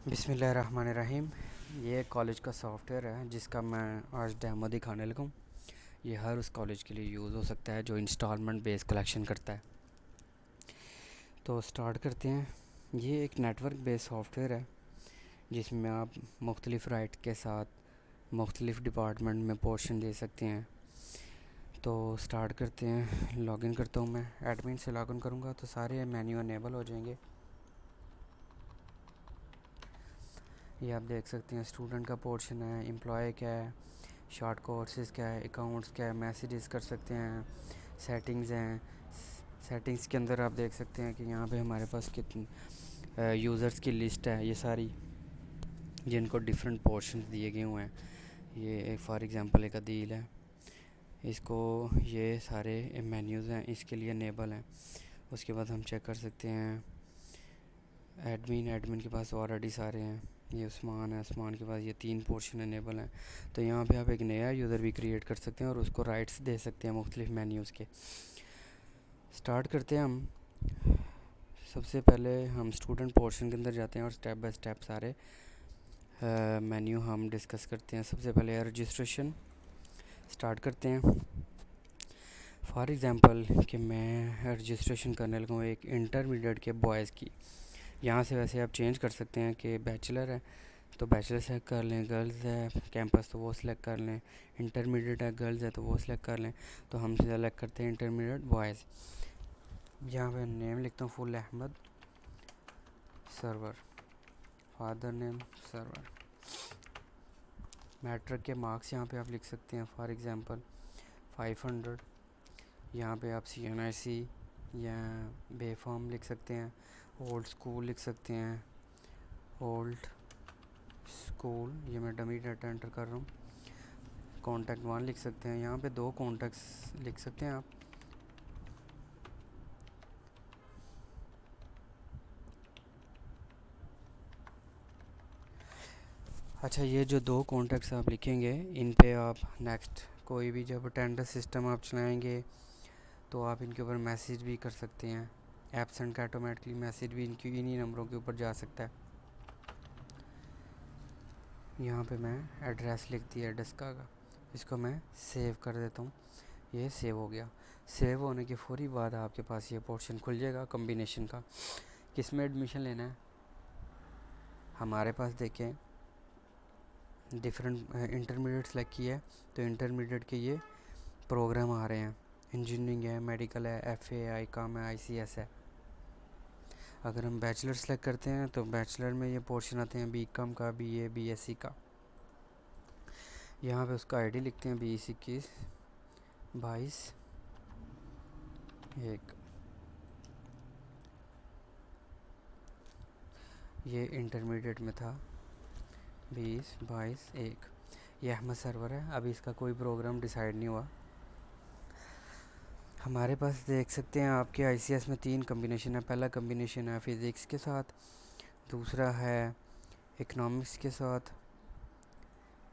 बिस्मिल्लाहिर्रहमानिर्रहीम। ये कॉलेज का सॉफ्टवेयर है जिसका मैं आज डेमो दिखाने लगा हूँ। ये हर उस कॉलेज के लिए यूज़ हो सकता है जो इंस्टॉलमेंट बेस कलेक्शन करता है। तो स्टार्ट करते हैं। ये एक नेटवर्क बेस सॉफ्टवेयर है जिसमें आप मुख्तलिफ़ राइट के साथ मुख्तलिफ़ डिपार्टमेंट में पोर्शन दे सकते हैं। तो स्टार्ट करते हैं। लॉगिन करता हूँ। मैं एडमिन से लॉगिन करूँगा तो सारे मेन्यू अनेबल हो जाएंगे। ये आप देख सकते हैं स्टूडेंट का पोर्शन है, एम्प्लॉय क्या है, शॉर्ट कोर्सेज़ क्या है, अकाउंट्स क्या है, मैसेजेस कर सकते हैं, सेटिंग्स हैं। सेटिंग्स के अंदर आप देख सकते हैं कि यहाँ पे हमारे पास कितने यूज़र्स की लिस्ट है, ये सारी जिनको डिफरेंट पोर्शन दिए गए हुए हैं। ये फॉर एग्ज़ाम्पल एक अदील है, इसको ये सारे मेन्यूज़ हैं इसके लिए अनेबल हैं। उसके बाद हम चेक कर सकते हैं एडमिन के पास ऑलरेडी सारे हैं। ये उस्मान है, उस्मान के पास ये 3 पोर्शन अनेबल हैं। तो यहाँ पे आप एक नया यूज़र भी क्रिएट कर सकते हैं और उसको राइट्स दे सकते हैं मुख्तलिफ मेन्यूज़ के। स्टार्ट करते हैं हम। सबसे पहले हम स्टूडेंट पोर्शन के अंदर जाते हैं और स्टेप बाय स्टेप सारे मेन्यू हम डिस्कस करते हैं। सबसे पहले रजिस्ट्रेशन स्टार्ट करते हैं। फॉर एग्ज़ाम्पल कि मैं रजिस्ट्रेशन करने लगा हूँ एक इंटरमीडिएट के बॉयज़ की। यहाँ से वैसे आप चेंज कर सकते हैं कि बैचलर है तो बैचलर सेलेक्ट कर लें, गर्ल्स है कैंपस तो वो सिलेक्ट कर लें, इंटरमीडिएट है गर्ल्स है तो वो सिलेक्ट कर लें। तो हम सेलेक्ट करते हैं इंटरमीडिएट बॉयज़। यहाँ पे नेम लिखता हूँ full Ahmad Sarwar, father name Sarwar. Matric के मार्क्स यहाँ पे आप लिख सकते हैं, फॉर एग्ज़ाम्पल 500। यहाँ पे आप CNIC या बे फॉर्म लिख सकते हैं, ओल्ड स्कूल लिख सकते हैं, ओल्ड स्कूल। ये मैं डमी डाटा एंटर कर रहा हूँ। कॉन्टैक्ट 1 लिख सकते हैं, यहाँ पे 2 कॉन्टैक्ट्स लिख सकते हैं आप। अच्छा, ये जो 2 कॉन्टैक्ट्स आप लिखेंगे इन पे आप नेक्स्ट कोई भी जब अटेंडेंस सिस्टम आप चलाएंगे तो आप इनके ऊपर मैसेज भी कर सकते हैं। एब्सेंट का ऑटोमेटिकली मैसेज भी इनकी इन्हीं नंबरों के ऊपर जा सकता है। यहाँ पे मैं एड्रेस लिख दिया डेस्का का, इसको मैं सेव कर देता हूँ। ये सेव हो गया। सेव होने के फौरी बाद आपके पास ये पोर्शन खुल जाएगा कॉम्बिनेशन का। किस में एडमिशन लेना है हमारे पास देखें डिफरेंट इंटरमीडिएट सेलेक्ट किया है तो इंटरमीडिएट के ये प्रोग्राम आ रहे हैं। इंजीनियरिंग है, मेडिकल है, FA है, ICOM है, ICS है। अगर हम बैचलर सेलेक्ट करते हैं तो बैचलर में ये पोर्शन आते हैं BCom का, BA BSc का। यहाँ पे उसका ID लिखते हैं 2021-22-1। ये इंटरमीडिएट में था 20-22-1। ये अहमद सरवर है। अभी इसका कोई प्रोग्राम डिसाइड नहीं हुआ। हमारे पास देख सकते हैं आपके ICS में 3 कम्बिनेशन है। पहला कम्बिनेशन है फ़िज़िक्स के साथ, दूसरा है इकनॉमिक्स के साथ,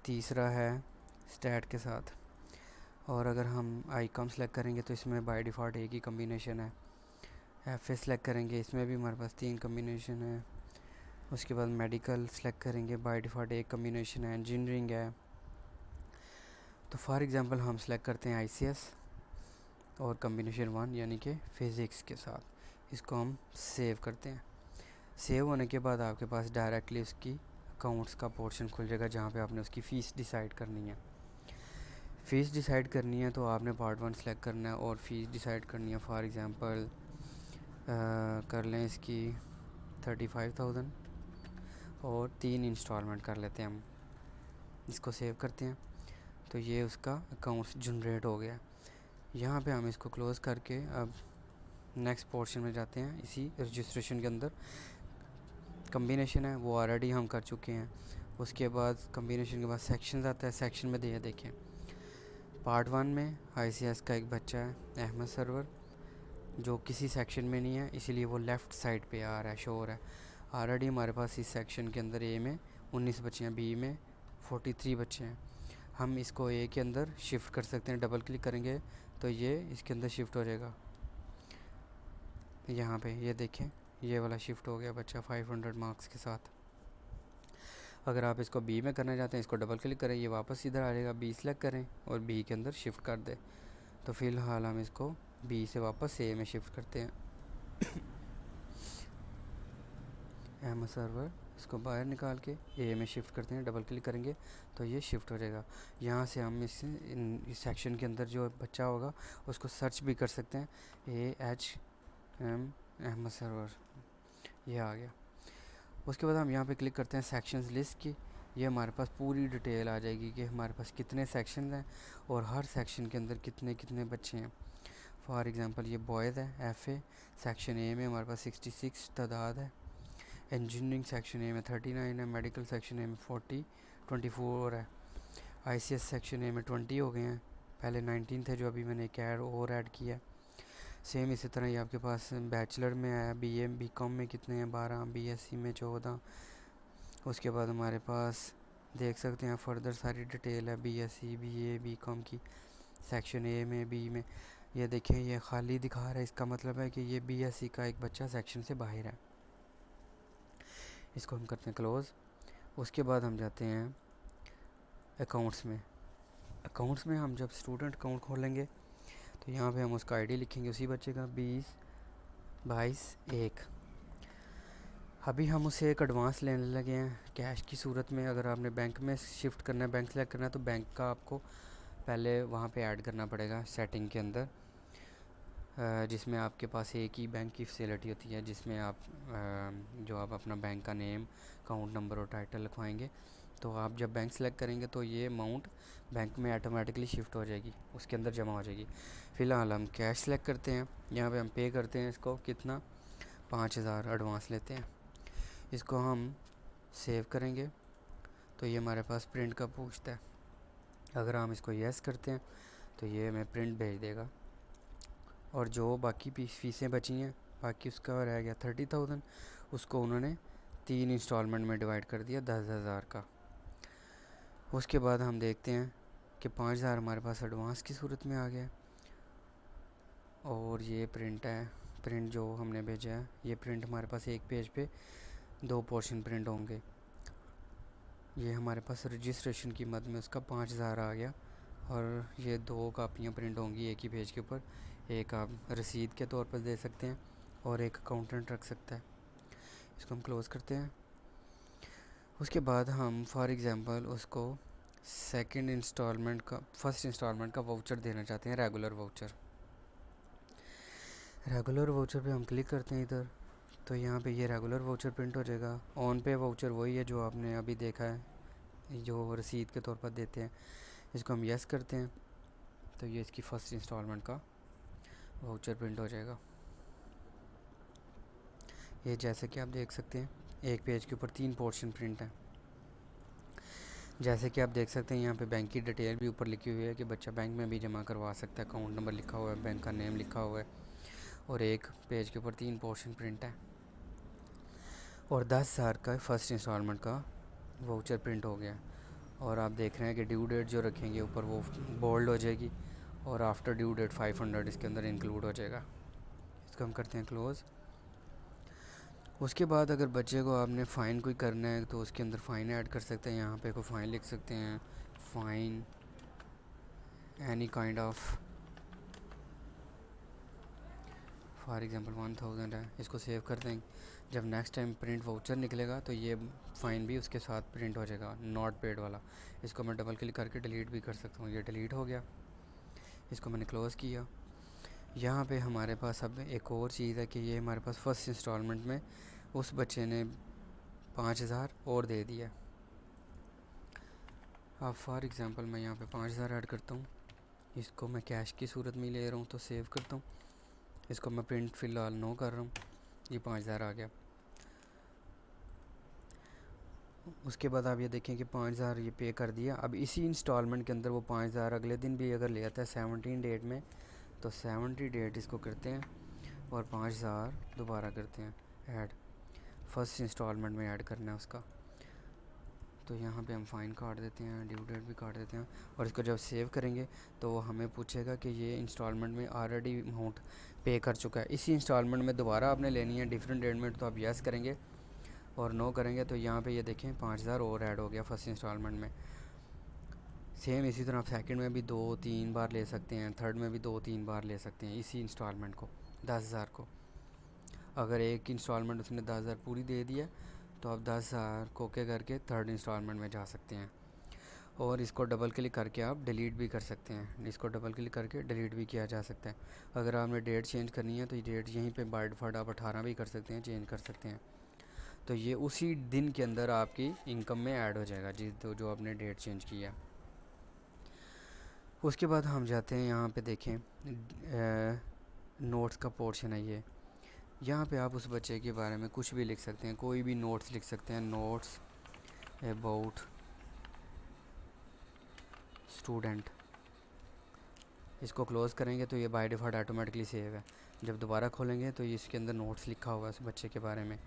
तीसरा है स्टैट के साथ। और अगर हम ICOM सेलेक्ट करेंगे तो इसमें बाय डिफ़ॉल्ट एक ही कम्बिनेशन है। FA सेलेक्ट करेंगे, इसमें भी हमारे पास 3 कम्बिनेशन है। उसके बाद मेडिकल सेलेक्ट करेंगे, बाय डिफ़ॉल्ट एक कम्बिनेशन है। इंजीनियरिंग है तो फॉर एग्ज़ाम्पल हम सेलेक्ट करते हैं ICS और कम्बिनेशन 1 यानी कि फ़िज़िक्स के साथ। इसको हम सेव करते हैं। सेव होने के बाद आपके पास डायरेक्टली उसकी अकाउंट्स का पोर्शन खुल जाएगा जहाँ पे आपने उसकी फ़ीस डिसाइड करनी है। फ़ीस डिसाइड करनी है तो आपने पार्ट 1 सेलेक्ट करना है और फ़ीस डिसाइड करनी है। फॉर एग्ज़ाम्पल कर लें इसकी 35,000 और 3 इंस्टॉलमेंट कर लेते हैं हम। इसको सेव करते हैं तो ये उसका अकाउंट्स जनरेट हो गया। यहाँ पे हम इसको क्लोज़ करके अब नेक्स्ट पोर्शन में जाते हैं। इसी रजिस्ट्रेशन के अंदर कम्बिनेशन है वो ऑलरेडी हम कर चुके हैं। उसके बाद कम्बिनेशन के बाद सेक्शन आता है। सेक्शन में दिया देखें पार्ट 1 में ICS का एक बच्चा है अहमद सरवर जो किसी सेक्शन में नहीं है, इसीलिए वो लेफ़्ट साइड पे आ रहा है, शो हो रहा है। ऑलरेडी हमारे पास इस सेक्शन के अंदर A में 19 बच्चे हैं, B में 43 बच्चे हैं। हम इसको A के अंदर शिफ्ट कर सकते हैं। डबल क्लिक करेंगे तो ये इसके अंदर शिफ्ट हो जाएगा। यहाँ पे ये देखें ये वाला शिफ्ट हो गया बच्चा 500 मार्क्स के साथ। अगर आप इसको बी में करना चाहते हैं, इसको डबल क्लिक करें, ये वापस इधर आ जाएगा, बी सेलेक्ट करें और बी के अंदर शिफ्ट कर दें। तो फ़िलहाल हम इसको बी से वापस ए में शिफ्ट करते हैं। एम सर्वर इसको बाहर निकाल के ए में शिफ्ट करते हैं, डबल क्लिक करेंगे तो ये शिफ्ट हो जाएगा। यहाँ से हम इस सेक्शन के अंदर जो बच्चा होगा उसको सर्च भी कर सकते हैं, AHM सर्वर, ये आ गया। उसके बाद हम यहाँ पे क्लिक करते हैं सेक्शंस लिस्ट की। ये हमारे पास पूरी डिटेल आ जाएगी कि हमारे पास कितने सेक्शन हैं और हर सेक्शन के अंदर कितने कितने बच्चे हैं। फॉर एग्ज़ाम्पल ये बॉयज़ है, FA सेक्शन ए में हमारे पास 66 तादाद है, इंजीनियरिंग सेक्शन ए में 39 है, मेडिकल सेक्शन ए में 24 है, ICS सेक्शन ए में 20 हो गए हैं, पहले 19 थे जो अभी मैंने एक ऐड किया। सेम इसी तरह ही आपके पास बैचलर में आया, BCom में कितने हैं 12, BSc में 14। उसके बाद हमारे पास देख सकते हैं फर्दर सारी डिटेल है BSc BA BCom की सेक्शन ए में, बी में। ये देखें ये खाली दिखा रहा है, इसका मतलब है कि ये BSc का एक बच्चा सेक्शन से बाहर है। इसको हम करते हैं क्लोज़। उसके बाद हम जाते हैं अकाउंट्स में। अकाउंट्स में हम जब स्टूडेंट अकाउंट खोलेंगे तो यहाँ पे हम उसका आईडी लिखेंगे उसी बच्चे का 2022 1। अभी हम उसे एक एडवांस लेने लगे हैं कैश की सूरत में। अगर आपने बैंक में शिफ्ट करना है, बैंक सेलेक्ट करना है, तो बैंक का आपको पहले वहाँ पे ऐड करना पड़ेगा सेटिंग के अंदर, जिसमें आपके पास एक ही बैंक की फैसिलिटी होती है, जिसमें आप जो आप अपना बैंक का नेम, अकाउंट नंबर और टाइटल लिखवाएंगे। तो आप जब बैंक सेलेक्ट करेंगे तो ये अमाउंट बैंक में ऑटोमेटिकली शिफ्ट हो जाएगी, उसके अंदर जमा हो जाएगी। फ़िलहाल हम कैश सेलेक्ट करते हैं, यहाँ पे हम पे करते हैं इसको, कितना 5000 एडवांस लेते हैं। इसको हम सेव करेंगे तो ये हमारे पास प्रिंट का पूछता है। अगर हम इसको यस करते हैं तो ये हमें प्रिंट भेज देगा। और जो बाकी फ़ीसें बची हैं, बाकी उसका रह गया 30,000, उसको उन्होंने 3 इंस्टॉलमेंट में डिवाइड कर दिया 10,000 का। उसके बाद हम देखते हैं कि 5,000 हमारे पास एडवांस की सूरत में आ गया। और ये प्रिंट है, प्रिंट जो हमने भेजा है, ये प्रिंट हमारे पास एक पेज पे 2 पोर्शन प्रिंट होंगे। ये हमारे पास रजिस्ट्रेशन की मद में उसका 5,000 आ गया। और ये 2 कापियाँ प्रिंट होंगी एक ही पेज के ऊपर, एक आप रसीद के तौर पर दे सकते हैं और एक अकाउंटेंट रख सकता है। इसको हम क्लोज़ करते हैं। उसके बाद हम फॉर एग्ज़ाम्पल उसको फर्स्ट इंस्टॉलमेंट का वाउचर देना चाहते हैं, रेगुलर वाउचर पे हम क्लिक करते हैं इधर, तो यहाँ पे ये रेगुलर वाउचर प्रिंट हो जाएगा। ऑन पे वाउचर वही है जो आपने अभी देखा है, जो रसीद के तौर पर देते हैं। इसको हम यस करते हैं तो ये इसकी फ़र्स्ट इंस्टॉलमेंट का वाउचर प्रिंट हो जाएगा। ये जैसे कि आप देख सकते हैं एक पेज के ऊपर 3 पोर्शन प्रिंट हैं। जैसे कि आप देख सकते हैं यहाँ पे बैंक की डिटेल भी ऊपर लिखी हुई है कि बच्चा बैंक में भी जमा करवा सकता है, अकाउंट नंबर लिखा हुआ है, बैंक का नेम लिखा हुआ है, और एक पेज के ऊपर 3 पोर्शन प्रिंट है। और 10,000 का फर्स्ट इंस्टॉलमेंट का वाउचर प्रिंट हो गया। और आप देख रहे हैं कि ड्यू डेट जो रखेंगे ऊपर वो बोल्ड हो जाएगी, और आफ्टर ड्यू डेट 500 इसके अंदर इंक्लूड हो जाएगा। इसको हम करते हैं क्लोज़। उसके बाद अगर बच्चे को आपने फ़ाइन कोई करना है तो उसके अंदर फ़ाइन ऐड कर सकते हैं। यहाँ पे कोई फ़ाइन लिख सकते हैं, fine any kind of, for example 1000 है। इसको सेव कर देंगे। जब नेक्स्ट टाइम प्रिंट वाउचर निकलेगा तो ये फ़ाइन भी उसके साथ प्रिंट हो जाएगा, नॉट पेड वाला। इसको मैं डबल क्लिक करके डिलीट भी कर सकता हूँ, ये डिलीट हो गया। इसको मैंने क्लोज़ किया। यहाँ पे हमारे पास अब एक और चीज़ है कि ये हमारे पास फर्स्ट इंस्टॉलमेंट में उस बच्चे ने 5,000 और दे दिया। अब फॉर एग्ज़ाम्पल मैं यहाँ पे 5,000 ऐड करता हूँ, इसको मैं कैश की सूरत में ले रहा हूँ तो सेव करता हूँ। इसको मैं प्रिंट फ़िलहाल नो कर रहा हूँ, ये 5,000 आ गया। उसके बाद आप ये देखें कि 5,000 ये पे कर दिया। अब इसी इंस्टॉलमेंट के अंदर वो 5,000 अगले दिन भी अगर ले आता है 17 डेट में, तो 70 डेट इसको करते हैं और 5,000 दोबारा करते हैं ऐड, फर्स्ट इंस्टॉलमेंट में ऐड करना है उसका। तो यहाँ पे हम फ़ाइन काट देते हैं, ड्यू डेट भी काट देते हैं, और इसको जब सेव करेंगे तो वो हमें पूछेगा कि ये इंस्टॉलमेंट में ऑलरेडी अमाउंट पे कर चुका है, इसी इंस्टॉलमेंट में दोबारा आपने लेनी है डिफरेंट डेट में, तो आप यस करेंगे और नो करेंगे तो यहाँ पे ये देखें 5,000 और ऐड हो गया फर्स्ट इंस्टॉलमेंट में। सेम इसी तरह आप सेकंड में भी 2-3 बार ले सकते हैं, थर्ड में भी 2-3 बार ले सकते हैं इसी इंस्टॉलमेंट को, 10,000 को। अगर एक इंस्टॉलमेंट उसने 10,000 पूरी दे दिया तो आप 10,000 को के करके थर्ड इंस्टॉलमेंट में जा सकते हैं। और इसको डबल क्लिक करके आप डिलीट भी कर सकते हैं, इसको डबल क्लिक करके डिलीट भी किया जा सकता है। अगर आपने डेट चेंज करनी है तो ये डेट यहीं पे बाय डिफ़ॉल्ट आप 18 भी कर सकते हैं, चेंज कर सकते हैं। तो ये उसी दिन के अंदर आपकी इनकम में ऐड हो जाएगा जो आपने डेट चेंज किया। उसके बाद हम जाते हैं यहाँ पे देखें नोट्स का पोर्शन है ये। यहाँ पे आप उस बच्चे के बारे में कुछ भी लिख सकते हैं, कोई भी नोट्स लिख सकते हैं, नोट्स अबाउट स्टूडेंट। इसको क्लोज़ करेंगे तो ये बाय डिफ़ॉल्ट ऑटोमेटिकली सेव है। जब दोबारा खोलेंगे तो ये इसके अंदर नोट्स लिखा होगा उस बच्चे के बारे में।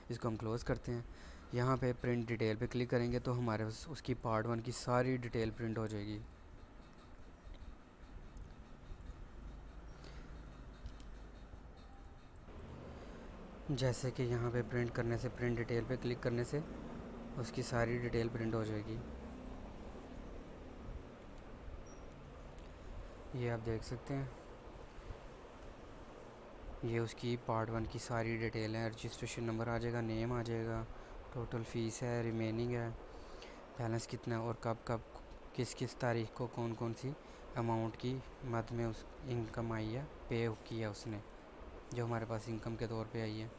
इसको हम क्लोज़ करते हैं। यहाँ पे प्रिंट डिटेल पे क्लिक करेंगे तो हमारे उसकी पार्ट 1 की सारी डिटेल प्रिंट हो जाएगी। जैसे कि यहाँ पे प्रिंट करने से, प्रिंट डिटेल पे क्लिक करने से उसकी सारी डिटेल प्रिंट हो जाएगी। ये आप देख सकते हैं, ये उसकी पार्ट 1 की सारी डिटेल है। रजिस्ट्रेशन नंबर आ जाएगा, नेम आ जाएगा, टोटल फ़ीस है, रिमेनिंग है, बैलेंस कितना और कब कब किस किस तारीख को कौन कौन सी अमाउंट की मद में उस इनकम आई है, पे किया उसने, जो हमारे पास इनकम के तौर पे आई है।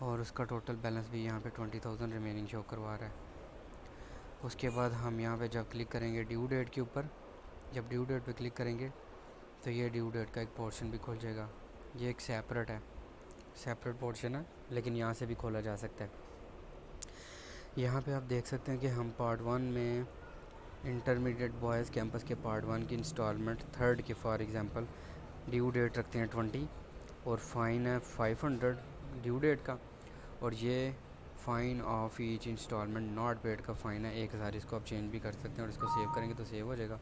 और उसका टोटल बैलेंस भी यहाँ पे 20,000 रिमेनिंग शो करवा रहा है। उसके बाद हम यहाँ पे जब क्लिक करेंगे ड्यू डेट के ऊपर, जब ड्यू डेट पे क्लिक करेंगे तो ये ड्यू डेट का एक पोर्शन भी खुल जाएगा। ये एक सेपरेट पोर्शन है, लेकिन यहाँ से भी खोला जा सकता है। यहाँ पे आप देख सकते हैं कि हम पार्ट 1 में इंटरमीडिएट बॉयज़ कैंपस के पार्ट 1 की इंस्टॉलमेंट थर्ड के फॉर एग्ज़ाम्पल ड्यू डेट रखते हैं 20 और फ़ाइन है 500 ड्यू डेट का, और ये fine of each installment not paid का फ़ाइन है 1,000। इसको आप चेंज भी कर सकते हैं और इसको सेव करेंगे तो सेव हो जाएगा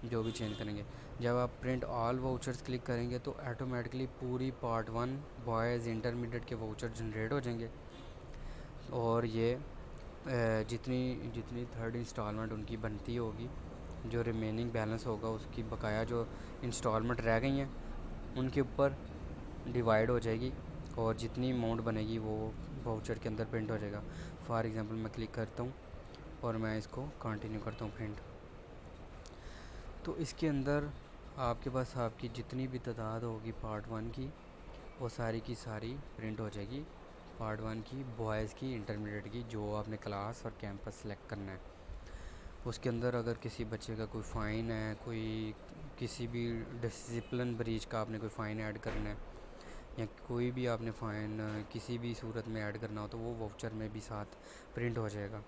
जो भी चेंज करेंगे। जब आप प्रिंट ऑल वाउचर्स क्लिक करेंगे तो ऑटोमेटिकली पूरी पार्ट 1 बॉयज़ इंटरमीडिएट के वाउचर जनरेट हो जाएंगे। और ये जितनी जितनी थर्ड इंस्टॉलमेंट उनकी बनती होगी, जो रिमेनिंग बैलेंस होगा उसकी बकाया जो इंस्टॉलमेंट रह गई हैं उनके ऊपर डिवाइड हो जाएगी, और जितनी अमाउंट बनेगी वो वाउचर के अंदर प्रिंट हो जाएगा। फॉर एग्ज़ाम्पल मैं क्लिक करता हूँ और मैं इसको कंटिन्यू करता हूँ प्रिंट, तो इसके अंदर आपके पास आपकी जितनी भी तादाद होगी पार्ट 1 की वो सारी की सारी प्रिंट हो जाएगी। पार्ट 1 की बॉयज़ की इंटरमीडिएट की, जो आपने क्लास और कैंपस सेलेक्ट करना है। उसके अंदर अगर किसी बच्चे का कोई फ़ाइन है, कोई किसी भी डिसिप्लिन ब्रीच का आपने कोई फ़ाइन ऐड करना है, या कोई भी आपने फ़ाइन किसी भी सूरत में ऐड करना हो तो वो वाउचर में भी साथ प्रिंट हो जाएगा।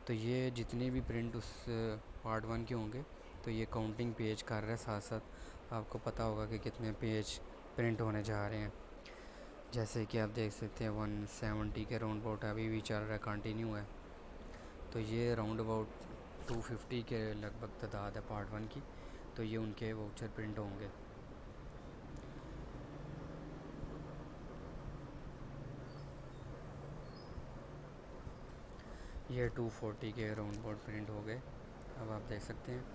तो ये जितने भी प्रिंट उस पार्ट 1 के होंगे तो ये काउंटिंग पेज कर रहा है, साथ साथ आपको पता होगा कि कितने पेज प्रिंट होने जा रहे हैं। जैसे कि आप देख सकते हैं 170 के राउंड अबाउट अभी भी चल रहा है, कंटिन्यू है। तो ये राउंड अबाउट 250 के लगभग तादाद है पार्ट 1 की, तो ये उनके वाउचर प्रिंट होंगे। ये 240 के राउंड अबाउट प्रिंट हो गए। अब आप देख सकते हैं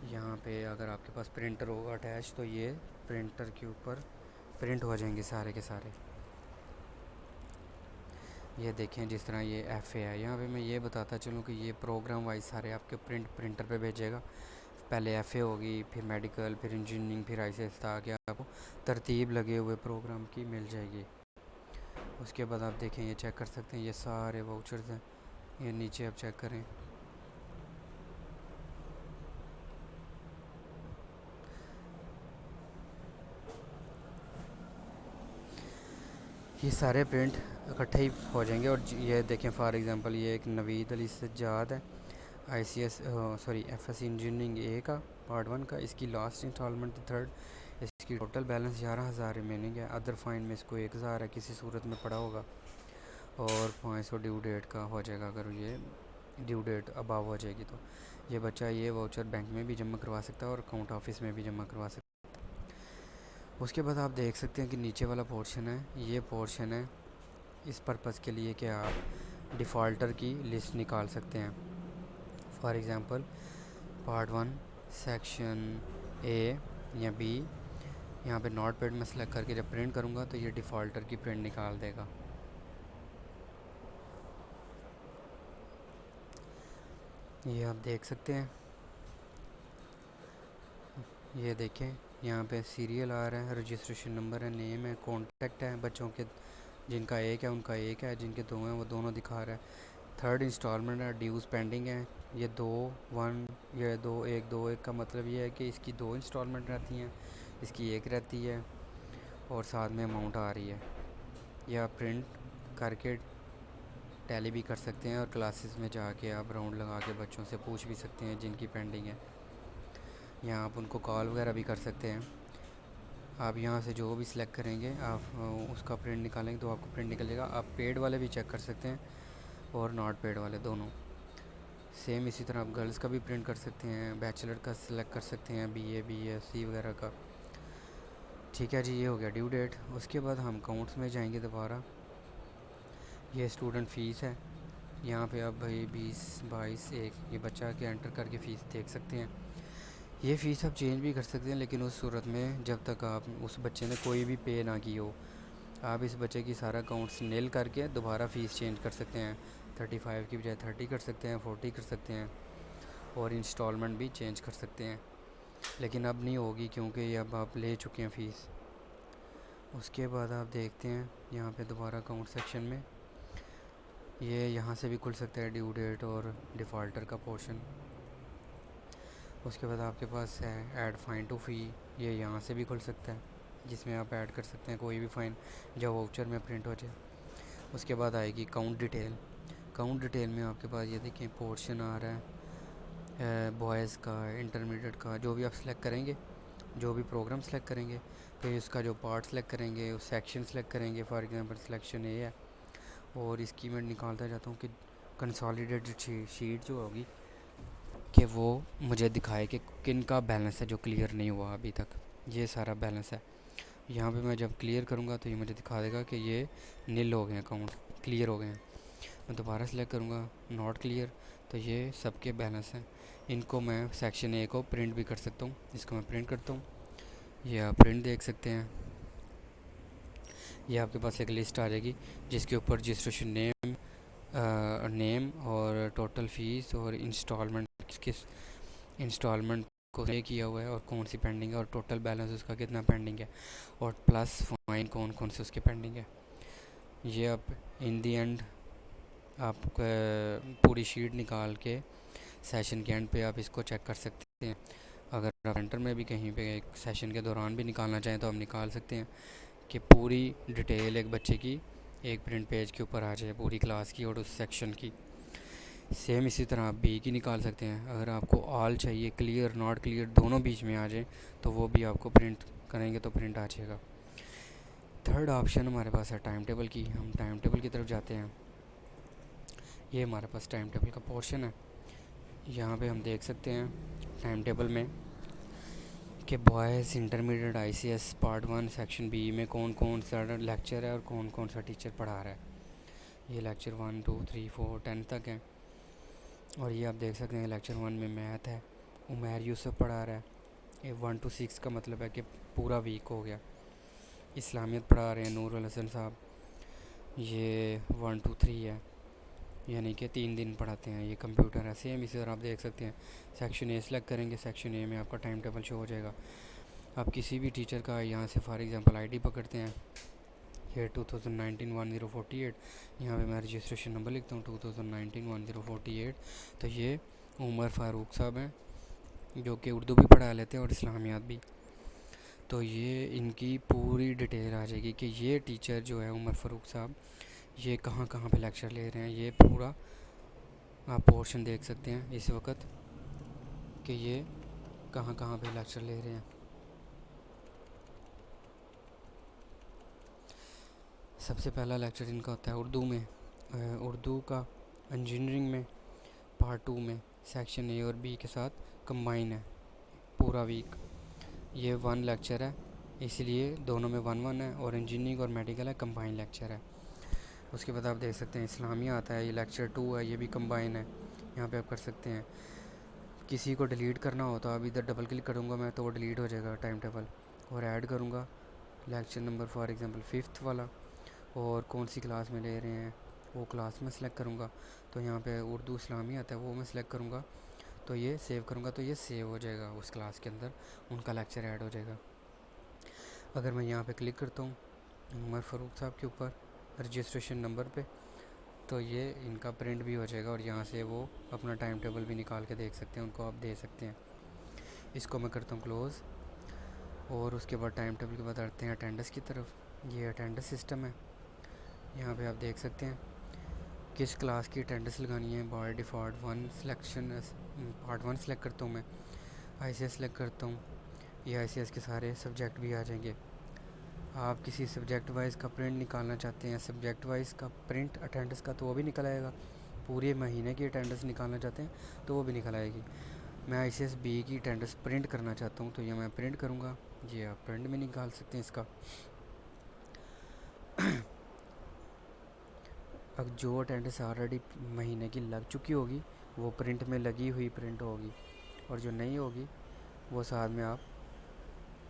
यहाँ पे अगर आपके पास प्रिंटर होगा अटैच तो ये प्रिंटर के ऊपर प्रिंट हो जाएंगे सारे के सारे। ये देखें जिस तरह ये FA है, यहाँ पे मैं ये बताता चलूँ कि ये प्रोग्राम वाइज सारे आपके प्रिंटर पे भेजेगा। पहले FA होगी, फिर मेडिकल, फिर इंजीनियरिंग, फिर ICS, ताकि आपको तरतीब लगे हुए प्रोग्राम की मिल जाएगी। उसके बाद आप देखें ये चेक कर सकते हैं, ये सारे वाउचर्स हैं, ये नीचे आप चेक करें। ये सारे प्रिंट इकट्ठे ही हो जाएंगे। और ये देखें फॉर एग्ज़ाम्पल ये एक नवीद अली सज्जाद है, ICS FS इंजीनियरिंग A का पार्ट 1 का, इसकी लास्ट इंस्टॉलमेंट थर्ड, इसकी टोटल बैलेंस 11,000 रिमेनिंग है। अदर फाइन में इसको 1,000 है, किसी सूरत में पड़ा होगा, और 500 ड्यू डेट का हो जाएगा। अगर ये ड्यू डेट अबाव हो जाएगी तो ये बच्चा ये वाउचर बैंक में भी जमा करवा सकता है और अकाउंट ऑफिस में भी जमा करवा सकता है। उसके बाद आप देख सकते हैं कि नीचे वाला पोर्शन है, ये पोर्शन है इस पर्पज़ के लिए कि आप डिफ़ॉल्टर की लिस्ट निकाल सकते हैं। For example part 1 section A या बी, यहाँ पे नोट पैड में सेलेक्ट करके जब प्रिंट करूँगा तो ये डिफ़ॉल्टर की प्रिंट निकाल देगा। ये आप देख सकते हैं, ये देखें यहाँ पे सीरियल आ रहा है, रजिस्ट्रेशन नंबर है, नेम है, कॉन्टैक्ट है बच्चों के, जिनका एक है उनका एक है, जिनके दो हैं वो दोनों दिखा रहा है। थर्ड इंस्टॉलमेंट है, ड्यूज़ पेंडिंग है। ये दो एक का मतलब ये है कि इसकी 2 इंस्टॉलमेंट रहती हैं, इसकी एक रहती है और साथ में अमाउंट आ रही है। यह आप प्रिंट करके टैली भी कर सकते हैं और क्लासेस में जाके आप राउंड लगा के बच्चों से पूछ भी सकते हैं जिनकी पेंडिंग है। यहाँ आप उनको कॉल वगैरह भी कर सकते हैं। आप यहाँ से जो भी सिलेक्ट करेंगे आप उसका प्रिंट निकालेंगे तो आपको प्रिंट निकलेगा। आप पेड वाले भी चेक कर सकते हैं और नॉट पेड वाले दोनों। सेम इसी तरह आप गर्ल्स का भी प्रिंट कर सकते हैं, बैचलर का सिलेक्ट कर सकते हैं, बीए बीएससी वगैरह का। ठीक है जी, ये हो गया ड्यू डेट। उसके बाद हम अकाउंट्स में जाएंगे दोबारा। ये स्टूडेंट फ़ीस है, यहाँ पे आप भाई 20 22 1 ये बच्चा के एंटर करके फ़ीस देख सकते हैं। ये फ़ीस आप चेंज भी कर सकते हैं, लेकिन उस सूरत में जब तक आप उस बच्चे ने कोई भी पे ना की हो। आप इस बच्चे की सारा अकाउंट्स नील करके दोबारा फ़ीस चेंज कर सकते हैं। 35 की बजाय 30 कर सकते हैं, 40 कर सकते हैं और इंस्टॉलमेंट भी चेंज कर सकते हैं, लेकिन अब नहीं होगी क्योंकि अब आप ले चुके हैं फ़ीस। उसके बाद आप देखते हैं यहाँ पे दोबारा अकाउंट सेक्शन में, ये यहाँ से भी खुल सकता है ड्यू डेट और डिफ़ॉल्टर का पोर्शन। उसके बाद आपके पास है ऐड फ़ाइन टू फ़ी, ये यहाँ से भी खुल सकता है, जिसमें आप ऐड कर सकते हैं कोई भी फ़ाइन जो वाउचर में प्रिंट हो जाए। उसके बाद आएगी काउंट डिटेल। काउंट डिटेल में आपके पास ये देखिए पोर्शन आ रहा है बॉयज़ का, इंटरमीडिएट का, जो भी आप सेलेक्ट करेंगे, जो भी प्रोग्राम सेलेक्ट करेंगे, फिर उसका जो पार्ट सेलेक्ट करेंगे, उस सेक्शन सेलेक्ट करेंगे। फॉर एग्जांपल सिलेक्शन ए है और इसकी मैं निकालता जाता हूँ कि कंसोलिडेटेड शीट जो होगी कि वो मुझे दिखाए कि किन का बैलेंस है जो क्लियर नहीं हुआ अभी तक। ये सारा बैलेंस है। यहाँ पे मैं जब क्लियर करूँगा तो ये मुझे दिखा देगा कि ये नील हो गए हैं, अकाउंट क्लियर हो गए हैं। मैं दोबारा सेलेक्ट करूँगा नॉट क्लियर, तो ये सबके बैलेंस हैं। इनको मैं सेक्शन ए को प्रिंट भी कर सकता हूँ। इसको मैं प्रिंट करता हूँ, ये आप प्रिंट देख सकते हैं। ये आपके पास एक लिस्ट आ जाएगी जिसके ऊपर रजिस्ट्रेशन नेम और टोटल फ़ीस और इंस्टॉलमेंट, किस इंस्टॉलमेंट को पे किया हुआ है और कौन सी पेंडिंग है और टोटल बैलेंस उसका कितना पेंडिंग है और प्लस फाइन कौन कौन से उसके पेंडिंग है। ये आप इन दी एंड आप पूरी शीट निकाल के सेशन के एंड पे आप इसको चेक कर सकते हैं। अगर आप एंटर में भी कहीं पे एक सेशन के दौरान भी निकालना चाहें तो आप निकाल सकते हैं कि पूरी डिटेल एक बच्चे की एक प्रिंट पेज के ऊपर आ जाए, पूरी क्लास की और उस सेक्शन की। सेम इसी तरह आप बी की निकाल सकते हैं। अगर आपको ऑल चाहिए, क्लियर नॉट क्लियर दोनों बीच में आ जाए, तो वो भी आपको प्रिंट करेंगे तो प्रिंट आ जाएगा। थर्ड ऑप्शन हमारे पास है टाइम टेबल की। हम टाइम टेबल की तरफ जाते हैं। ये हमारे पास टाइम टेबल का पोर्शन है। यहाँ पे हम देख सकते हैं टाइम टेबल में कि boys intermediate ICS part 1 section B में कौन कौन सा लेक्चर है और कौन कौन सा टीचर पढ़ा रहा है। ये लेक्चर 1 2 3 4 10 तक है। और ये आप देख सकते हैं लेक्चर 1 में मैथ है, उमैर यूसुफ पढ़ा रहा है। ये 1 to 6 का मतलब है कि पूरा वीक हो गया। इस्लामियत पढ़ा रहे हैं नूरुल हसन साहब, ये 1 to 3 है, यानी कि 3 दिन पढ़ाते हैं। ये कंप्यूटर है। सेम इसी तरह आप देख सकते हैं सेक्शन ए सेलेक्ट करेंगे, सेक्शन ए में आपका टाइम टेबल शो हो जाएगा। आप किसी भी टीचर का यहाँ से फॉर एग्जांपल आईडी पकड़ते हैं, ये 2019 1048, यहाँ पे मैं रजिस्ट्रेशन नंबर लिखता हूँ 2019 1048। तो ये उमर फ़ारूक साहब हैं जो कि उर्दू भी पढ़ा लेते हैं और इस्लामियात भी। तो ये इनकी पूरी डिटेल आ जाएगी कि ये टीचर जो है उमर फ़ारूक साहब ये कहाँ कहाँ पे लेक्चर ले रहे हैं। ये पूरा आप पोर्शन देख सकते हैं इस वक्त कि ये कहाँ कहाँ पे लेक्चर ले रहे हैं। सबसे पहला लेक्चर इनका होता है उर्दू में, उर्दू का इंजीनियरिंग में पार्ट 2 में सेक्शन ए और बी के साथ कंबाइन है पूरा वीक। ये 1 लेक्चर है, इसलिए दोनों में 1 1 है, और इंजीनियरिंग और मेडिकल है कंबाइन लेक्चर है। उसके बाद आप देख सकते हैं इस्लामिया आता है, ये लेक्चर 2 है, ये भी कंबाइन है, यहाँ पे आप कर सकते हैं। किसी को डिलीट करना हो तो आप इधर डबल क्लिक करूँगा मैं तो वो डिलीट हो जाएगा टाइम टेबल, और ऐड करूँगा lecture number for example 5th वाला, और कौन सी क्लास में ले रहे हैं वो क्लास में सेलेक्ट करूँगा, तो यहाँ पे उर्दू इस्लामी आता है वो मैं सेलेक्ट करूँगा, तो ये सेव करूँगा तो ये सेव हो जाएगा, उस क्लास के अंदर उनका लेक्चर ऐड हो जाएगा। अगर मैं यहाँ पे क्लिक करता हूँ उमर फ़ारूक साहब के ऊपर रजिस्ट्रेशन नंबर पे, तो ये इनका प्रिंट भी हो जाएगा और यहाँ से वो अपना टाइम टेबल भी निकाल के देख सकते हैं, उनको आप दे सकते हैं। इसको मैं करता हूँ क्लोज़, और उसके बाद टाइम टेबल के बाद आते हैं अटेंडेंस की तरफ। ये अटेंडेंस सिस्टम है, यहाँ पे आप देख सकते हैं किस क्लास की अटेंडेंस लगानी है। बाय डिफ़ॉल्ट पार्ट 1 सेलेक्ट करता हूँ मैं, ICS सेलेक्ट करता हूँ, ये ICS के सारे सब्जेक्ट भी आ जाएंगे। आप किसी सब्जेक्ट वाइज का प्रिंट निकालना चाहते हैं, सब्जेक्ट वाइज का प्रिंट अटेंडेंस का, तो वो भी निकल आएगा। पूरे महीने की अटेंडेंस निकालना चाहते हैं तो वो भी निकल आएगी। मैं ICS B की अटेंडेंस प्रिंट करना चाहता हूँ तो ये मैं प्रिंट करूँगा, ये आप प्रिंट में निकाल सकते हैं इसका। अब जो अटेंडेंस ऑलरेडी महीने की लग चुकी होगी वो प्रिंट में लगी हुई प्रिंट होगी, और जो नहीं होगी वो साथ में आप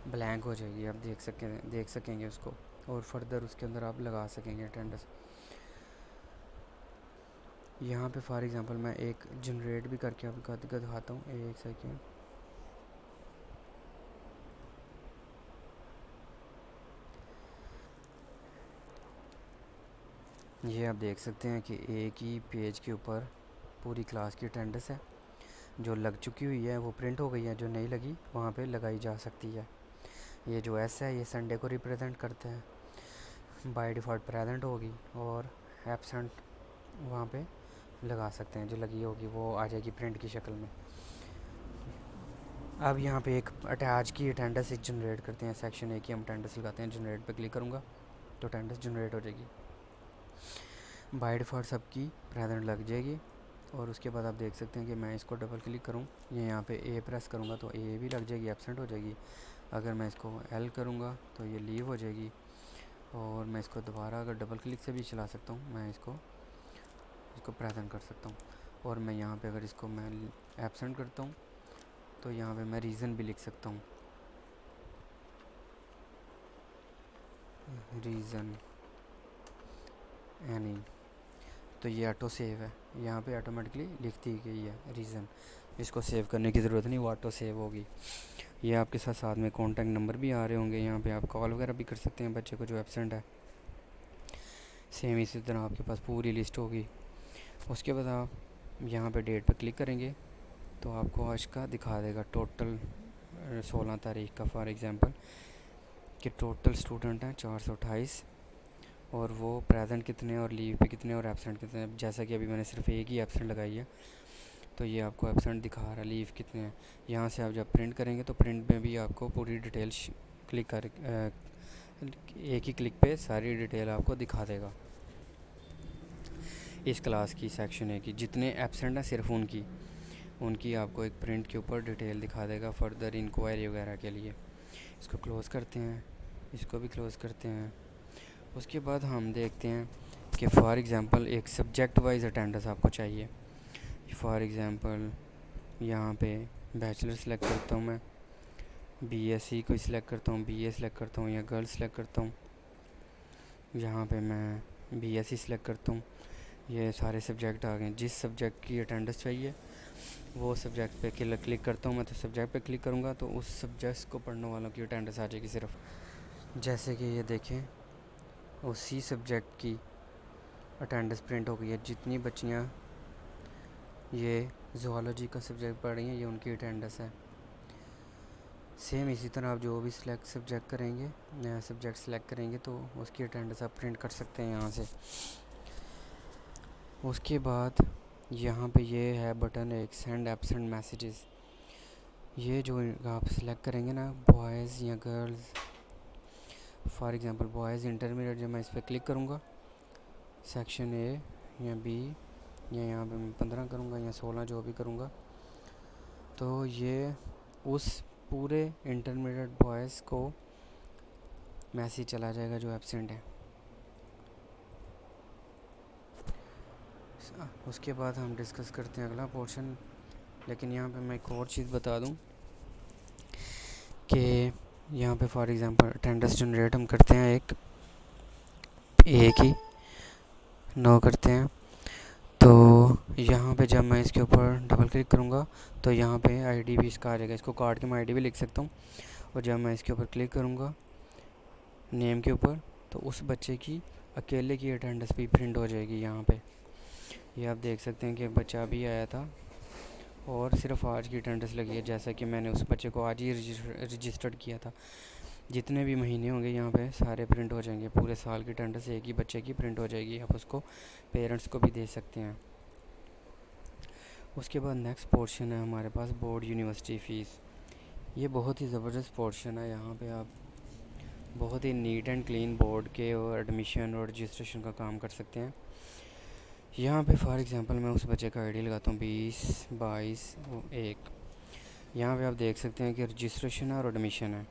ब्लैंक हो जाएगी, आप देख सकेंगे उसको, और फर्दर उसके अंदर आप लगा सकेंगे अटेंडेंस। यहाँ पे फॉर एग्ज़ाम्पल मैं एक जनरेट भी करके आपको दिखाता हूँ, एक सेकेंड। ये आप देख सकते हैं कि एक ही पेज के ऊपर पूरी क्लास की अटेंडेंस है, जो लग चुकी हुई है वो प्रिंट हो गई है, जो नहीं लगी वहाँ पे लगाई जा सकती है। ये जो S है ये संडे को रिप्रेजेंट करता है, बाय डिफ़ॉल्ट प्रेजेंट होगी, और एब्सेंट वहाँ पे लगा सकते हैं, जो लगी होगी वो आ जाएगी प्रिंट की शक्ल में। अब यहाँ पे एक आज की अटेंडेंस एक जनरेट करते हैं, सेक्शन A की हम अटेंडेंस लगाते हैं, जनरेट पे क्लिक करूँगा तो अटेंडेंस जनरेट हो जाएगी, बाय डिफ़ॉल्ट सबकी प्रेजेंट लग जाएगी। और उसके बाद आप देख सकते हैं कि मैं इसको डबल क्लिक करूँ, ये यहाँ पे A प्रेस करूँगा तो A भी लग जाएगी, एब्सेंट हो जाएगी। अगर मैं इसको L करूँगा तो ये लीव हो जाएगी, और मैं इसको दोबारा अगर डबल क्लिक से भी चला सकता हूँ, मैं इसको प्रेजेंट कर सकता हूँ। और मैं यहाँ पे अगर इसको मैं एब्सेंट करता हूँ तो यहाँ पे मैं रीज़न भी लिख सकता हूँ, रीज़न एनी, तो ये ऑटो सेव है, यहाँ पे ऑटोमेटिकली लिख दी गई है रीज़न, इसको सेव करने की ज़रूरत नहीं, वो ऑटो सेव होगी। ये आपके साथ साथ में कॉन्टैक्ट नंबर भी आ रहे होंगे, यहाँ पे आप कॉल वगैरह भी कर सकते हैं बच्चे को जो एब्सेंट है। सेम इसी तरह आपके पास पूरी लिस्ट होगी। उसके बाद आप यहाँ पे डेट पे क्लिक करेंगे तो आपको आज का दिखा देगा टोटल 16 तारीख का फॉर एग्ज़ाम्पल, कि टोटल स्टूडेंट हैं 428, और वो प्रेजेंट कितने और लीव पे कितने और एब्सेंट कितने। जैसा कि अभी मैंने सिर्फ एक ही एब्सेंट लगाई है तो ये आपको एब्सेंट दिखा रहा है, लीव कितने हैं। यहाँ से आप जब प्रिंट करेंगे तो प्रिंट में भी आपको पूरी डिटेल क्लिक कर एक ही क्लिक पे सारी डिटेल आपको दिखा देगा इस क्लास की, सेक्शन A की, जितने एब्सेंट हैं सिर्फ उनकी आपको एक प्रिंट के ऊपर डिटेल दिखा देगा फर्दर इंक्वायरी वगैरह के लिए। इसको क्लोज़ करते हैं, इसको भी क्लोज़ करते हैं। उसके बाद हम देखते हैं कि फॉर एग्ज़ाम्पल एक सब्जेक्ट वाइज अटेंडेंस आपको चाहिए। फॉर एग्ज़ाम्पल यहाँ पे बैचलर सेलेक्ट करता हूँ मैं, BSc को सिलेक्ट करता हूँ, BA सेलेक्ट करता हूँ, या गर्ल्स सेलेक्ट करता हूँ। यहाँ पे मैं BSc सेलेक्ट करता हूँ, ये सारे सब्जेक्ट आ गए। जिस सब्जेक्ट की अटेंडेंस चाहिए वो सब्जेक्ट पे क्लिक करता हूँ मैं, तो सब्जेक्ट पे क्लिक करूँगा तो उस सब्जेक्ट को पढ़ने वालों की अटेंडेंस आ जाएगी सिर्फ। जैसे कि ये देखें उसी सब्जेक्ट की अटेंडेंस प्रिंट हो गई है, जितनी बच्चियाँ ये ज़ूलॉजी का सब्जेक्ट पढ़ रही हैं ये उनकी अटेंडेंस है। सेम इसी तरह आप जो भी सब्जेक्ट करेंगे, नया सब्जेक्ट सेलेक्ट करेंगे तो उसकी अटेंडेंस आप प्रिंट कर सकते हैं यहाँ से। उसके बाद यहाँ पे ये है बटन एक सेंड एब्सेंट मैसेजेस, ये जो आप सेलेक्ट करेंगे ना बॉयज़ या girls, for example boys intermediate, जब मैं इस पर क्लिक करूँगा सेक्शन A या B, या यहाँ पे मैं 15 करूँगा या 16 जो भी करूँगा, तो ये उस पूरे इंटरमीडिएट बॉयज़ को मैसेज चला जाएगा जो एब्सेंट है। उसके बाद हम डिस्कस करते हैं अगला पोर्शन। लेकिन यहाँ पे मैं एक और चीज़ बता दूँ कि यहाँ पे फॉर एग्ज़ाम्पल अटेंडेंस जनरेट हम करते हैं एक ही 9 करते हैं। तो यहाँ पे जब मैं इसके ऊपर डबल क्लिक करूँगा तो यहाँ पे आईडी भी इसका आ जाएगा। इसको काट के मैं आईडी भी लिख सकता हूँ। और जब मैं इसके ऊपर क्लिक करूँगा नेम के ऊपर तो उस बच्चे की अकेले की अटेंडेंस भी प्रिंट हो जाएगी यहाँ पे। ये आप देख सकते हैं कि बच्चा भी आया था और सिर्फ आज की अटेंडेंस लगी है, जैसा कि मैंने उस बच्चे को आज ही रजिस्टर्ड किया था। जितने भी महीने होंगे यहाँ पे सारे प्रिंट हो जाएंगे। पूरे साल की अटेंडेंस एक ही बच्चे की प्रिंट हो जाएगी। आप उसको पेरेंट्स को भी दे सकते हैं। उसके बाद नेक्स्ट पोर्शन है हमारे पास बोर्ड यूनिवर्सिटी फ़ीस। ये बहुत ही ज़बरदस्त पोर्शन है। यहाँ पे आप बहुत ही नीट एंड क्लीन बोर्ड के और एडमिशन और रजिस्ट्रेशन का काम कर सकते हैं। यहाँ पे फॉर एग्ज़ाम्पल मैं उस बच्चे का आईडी लगाता हूँ 20, 22, 1। यहाँ पे आप देख सकते हैं कि रजिस्ट्रेशन है और एडमिशन है।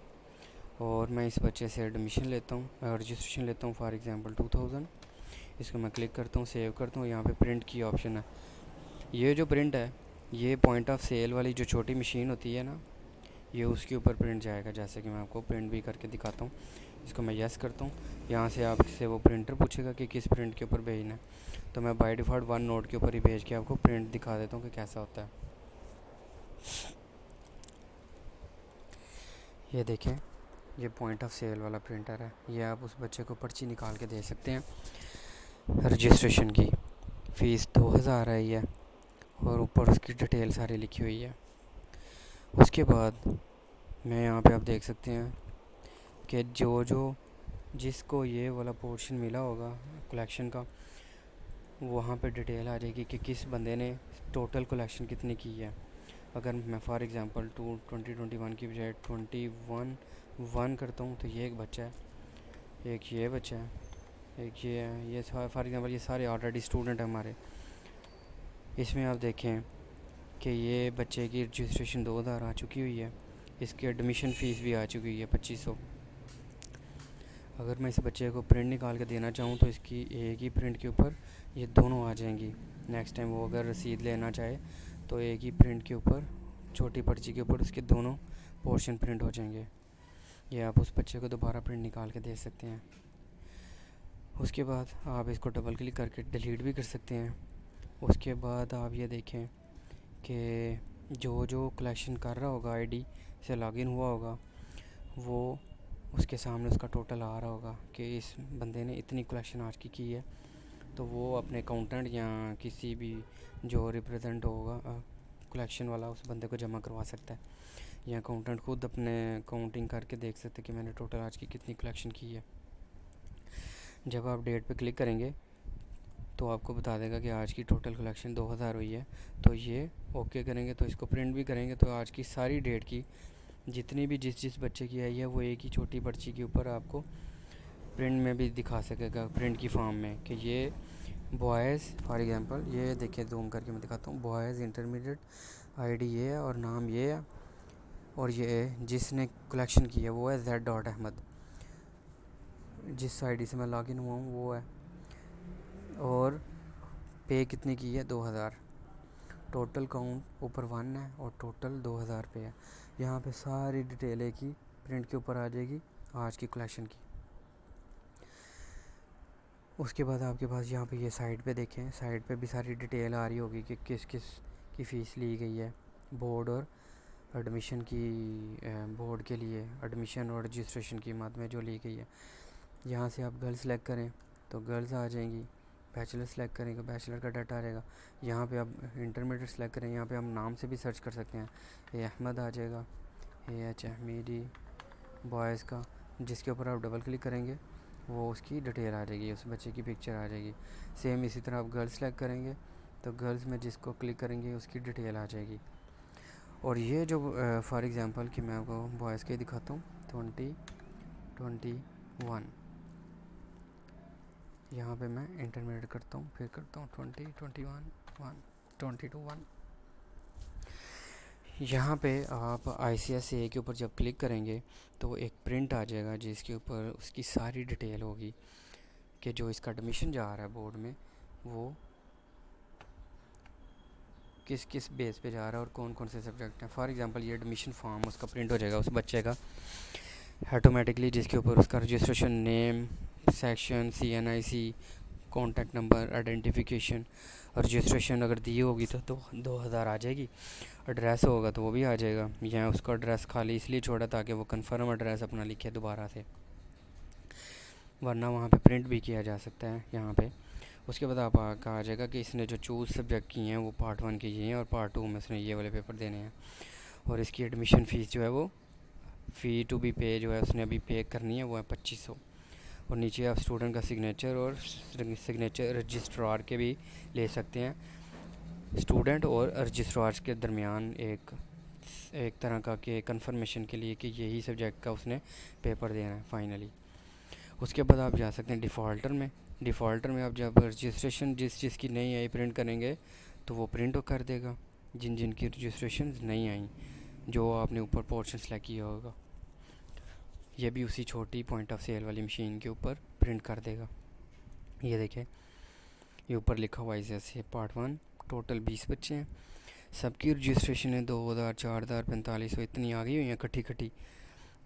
और मैं इस बच्चे से एडमिशन लेता हूँ, रजिस्ट्रेशन लेता हूँ फॉर एग्ज़ाम्पल 2000। इसको मैं क्लिक करता हूँ, सेव करता हूँ। यहाँ पे प्रिंट की ऑप्शन है। ये जो प्रिंट है ये पॉइंट ऑफ सेल वाली जो छोटी मशीन होती है ना, ये उसके ऊपर प्रिंट जाएगा। जैसे कि मैं आपको प्रिंट भी करके दिखाता हूँ। इसको मैं यस करता हूँ। यहाँ से आपसे वो प्रिंटर पूछेगा कि किस प्रिंट के ऊपर भेजना है। तो मैं बाय डिफ़ॉल्ट वन नोट के ऊपर ही भेज के आपको प्रिंट दिखा देता हूँ कि कैसा होता है। ये देखें, ये पॉइंट ऑफ सेल वाला प्रिंटर है। ये आप उस बच्चे को पर्ची निकाल के दे सकते हैं। रजिस्ट्रेशन की फ़ीस 2000 है ये, और ऊपर उसकी डिटेल सारी लिखी हुई है। उसके बाद मैं यहाँ पे आप देख सकते हैं कि जिसको ये वाला पोर्शन मिला होगा कलेक्शन का, वहाँ पे डिटेल आ जाएगी कि किस बंदे ने टोटल कलेक्शन कितनी की है। अगर मैं फॉर एग्ज़ाम्पल 2021 की बजाय 21 करता हूँ तो ये एक बच्चा है, एक ये बच्चा है, एक ये है। ये फॉर एग्ज़ाम्पल ये सारे ऑलरेडी स्टूडेंट हैं हमारे। इसमें आप देखें कि ये बच्चे की रजिस्ट्रेशन 2000 आ चुकी हुई है। इसकी एडमिशन फ़ीस भी आ चुकी हुई है 2500। अगर मैं इस बच्चे को प्रिंट निकाल के देना चाहूँ तो इसकी एक ही प्रिंट के ऊपर ये दोनों आ जाएंगी। नेक्स्ट टाइम वो अगर रसीद लेना चाहे तो एक ही प्रिंट के ऊपर, छोटी पर्ची के ऊपर उसके दोनों पोर्शन प्रिंट हो जाएंगे। ये आप उस बच्चे को दोबारा प्रिंट निकाल के दे सकते हैं। उसके बाद आप इसको डबल क्लिक करके डिलीट भी कर सकते हैं। उसके बाद आप ये देखें कि जो कलेक्शन कर रहा होगा आईडी से लॉगिन हुआ होगा, वो उसके सामने उसका टोटल आ रहा होगा कि इस बंदे ने इतनी कलेक्शन आज की है। तो वो अपने अकाउंटेंट या किसी भी जो रिप्रेजेंट होगा कलेक्शन वाला उस बंदे को जमा करवा सकता है। या अकाउंटेंट खुद अपने काउंटिंग करके देख सकते हैं कि मैंने टोटल आज की कितनी कलेक्शन की है। जब आप डेट पे क्लिक करेंगे तो आपको बता देगा कि आज की टोटल कलेक्शन 2000 हुई है। तो ये ओके करेंगे तो इसको प्रिंट भी करेंगे तो आज की सारी डेट की जितनी भी जिस बच्चे की आई है वो एक ही छोटी पर्ची के ऊपर आपको प्रिंट में भी दिखा सकेगा, प्रिंट की फॉर्म में, कि ये बॉयज़ फॉर एग्जांपल ये देखिए जूम करके मैं दिखाता हूँ। बॉयज़ इंटरमीडिएट आईडी ये है और नाम ये है, और ये जिसने कलेक्शन की है वो है Z.Ahmed। जिस आईडी से मैं लॉगिन हुआ हूँ वो है। और पे कितने की है 2000। टोटल काउंट ऊपर 1 है और टोटल 2000 पे है। यहाँ पे सारी डिटेल की प्रिंट के ऊपर आ जाएगी आज की कलेक्शन की। उसके बाद आपके पास यहाँ पे ये साइड पे देखें, साइड पे भी सारी डिटेल आ रही होगी कि किस किस की फ़ीस ली गई है बोर्ड और एडमिशन की। बोर्ड के लिए एडमिशन और रजिस्ट्रेशन की मद में जो ली गई है। यहाँ से आप गर्ल्स सेलेक्ट करें तो गर्ल्स आ जाएंगी। बैचलर सेलेक्ट करेंगे बैचलर का डाटा आ जाएगा। यहाँ पे आप इंटरमीडिएट सेलेक्ट करें, यहाँ पे हम नाम से भी सर्च कर सकते हैं। ये अहमद आ जाएगा, AH अहमदी बॉयज़ का। जिसके ऊपर आप डबल क्लिक करेंगे वो उसकी डिटेल आ जाएगी, उस बच्चे की पिक्चर आ जाएगी। सेम इसी तरह आप गर्ल्स सेलेक्ट करेंगे तो गर्ल्स में जिसको क्लिक करेंगे उसकी डिटेल आ जाएगी। और ये जो फॉर एग्ज़ाम्पल कि मैं आपको बॉयज़ के दिखाता हूँ 2021। यहाँ पे मैं इंटरमीडिएट करता हूँ, फिर करता हूँ 2021 यहाँ पे आप ICSA के ऊपर जब क्लिक करेंगे तो एक प्रिंट आ जाएगा जिसके ऊपर उसकी सारी डिटेल होगी कि जो इसका एडमिशन जा रहा है बोर्ड में वो किस किस बेस पे जा रहा है और कौन कौन से सब्जेक्ट हैं। फॉर एग्जांपल ये एडमिशन फॉर्म उसका प्रिंट हो जाएगा उस बच्चे का ऑटोमेटिकली, जिसके ऊपर उसका registration name, section, CNIC, contact number, identification, registration अगर दी होगी तो 2000 आ जाएगी। एड्रेस होगा तो वो भी आ जाएगा। यहाँ उसका एड्रेस खाली इसलिए छोड़ा ताकि वो कंफर्म एड्रेस अपना लिखे दोबारा से, वरना वहाँ पे प्रिंट भी किया जा सकता है यहाँ पे। उसके बाद आप कहा जाएगा कि इसने जो चूज़ सब्जेक्ट किए हैं वो पार्ट 1 के ये हैं और पार्ट 2 में इसने ये वाले पेपर देने हैं। और इसकी एडमिशन फ़ीस जो है वो फ़ी टू बी पे जो है उसने अभी पे करनी है, वो है 2500। और नीचे आप स्टूडेंट का सिग्नेचर और सिग्नेचर रजिस्ट्रार के भी ले सकते हैं। स्टूडेंट और रजिस्ट्रार के दरमियान एक तरह का कि कंफर्मेशन के लिए कि यही सब्जेक्ट का उसने पेपर देना है फाइनली। उसके बाद आप जा सकते हैं डिफ़ॉल्टर में आप जब रजिस्ट्रेशन जिस चीज़ की नहीं आई प्रिंट करेंगे तो वो प्रिंट कर देगा, जिन जिन की रजिस्ट्रेशन नहीं आई, जो आपने ऊपर पोर्शन सेलेक्ट किया होगा, ये भी उसी छोटी पॉइंट ऑफ सेल वाली मशीन के ऊपर प्रिंट कर देगा। ये देखें, ये ऊपर लिखा हुआ है जैसे पार्ट 1, टोटल 20 बच्चे हैं, सबकी रजिस्ट्रेशन है 2000, 4000, 4500 इतनी आ गई हुई हैं इकट्ठी।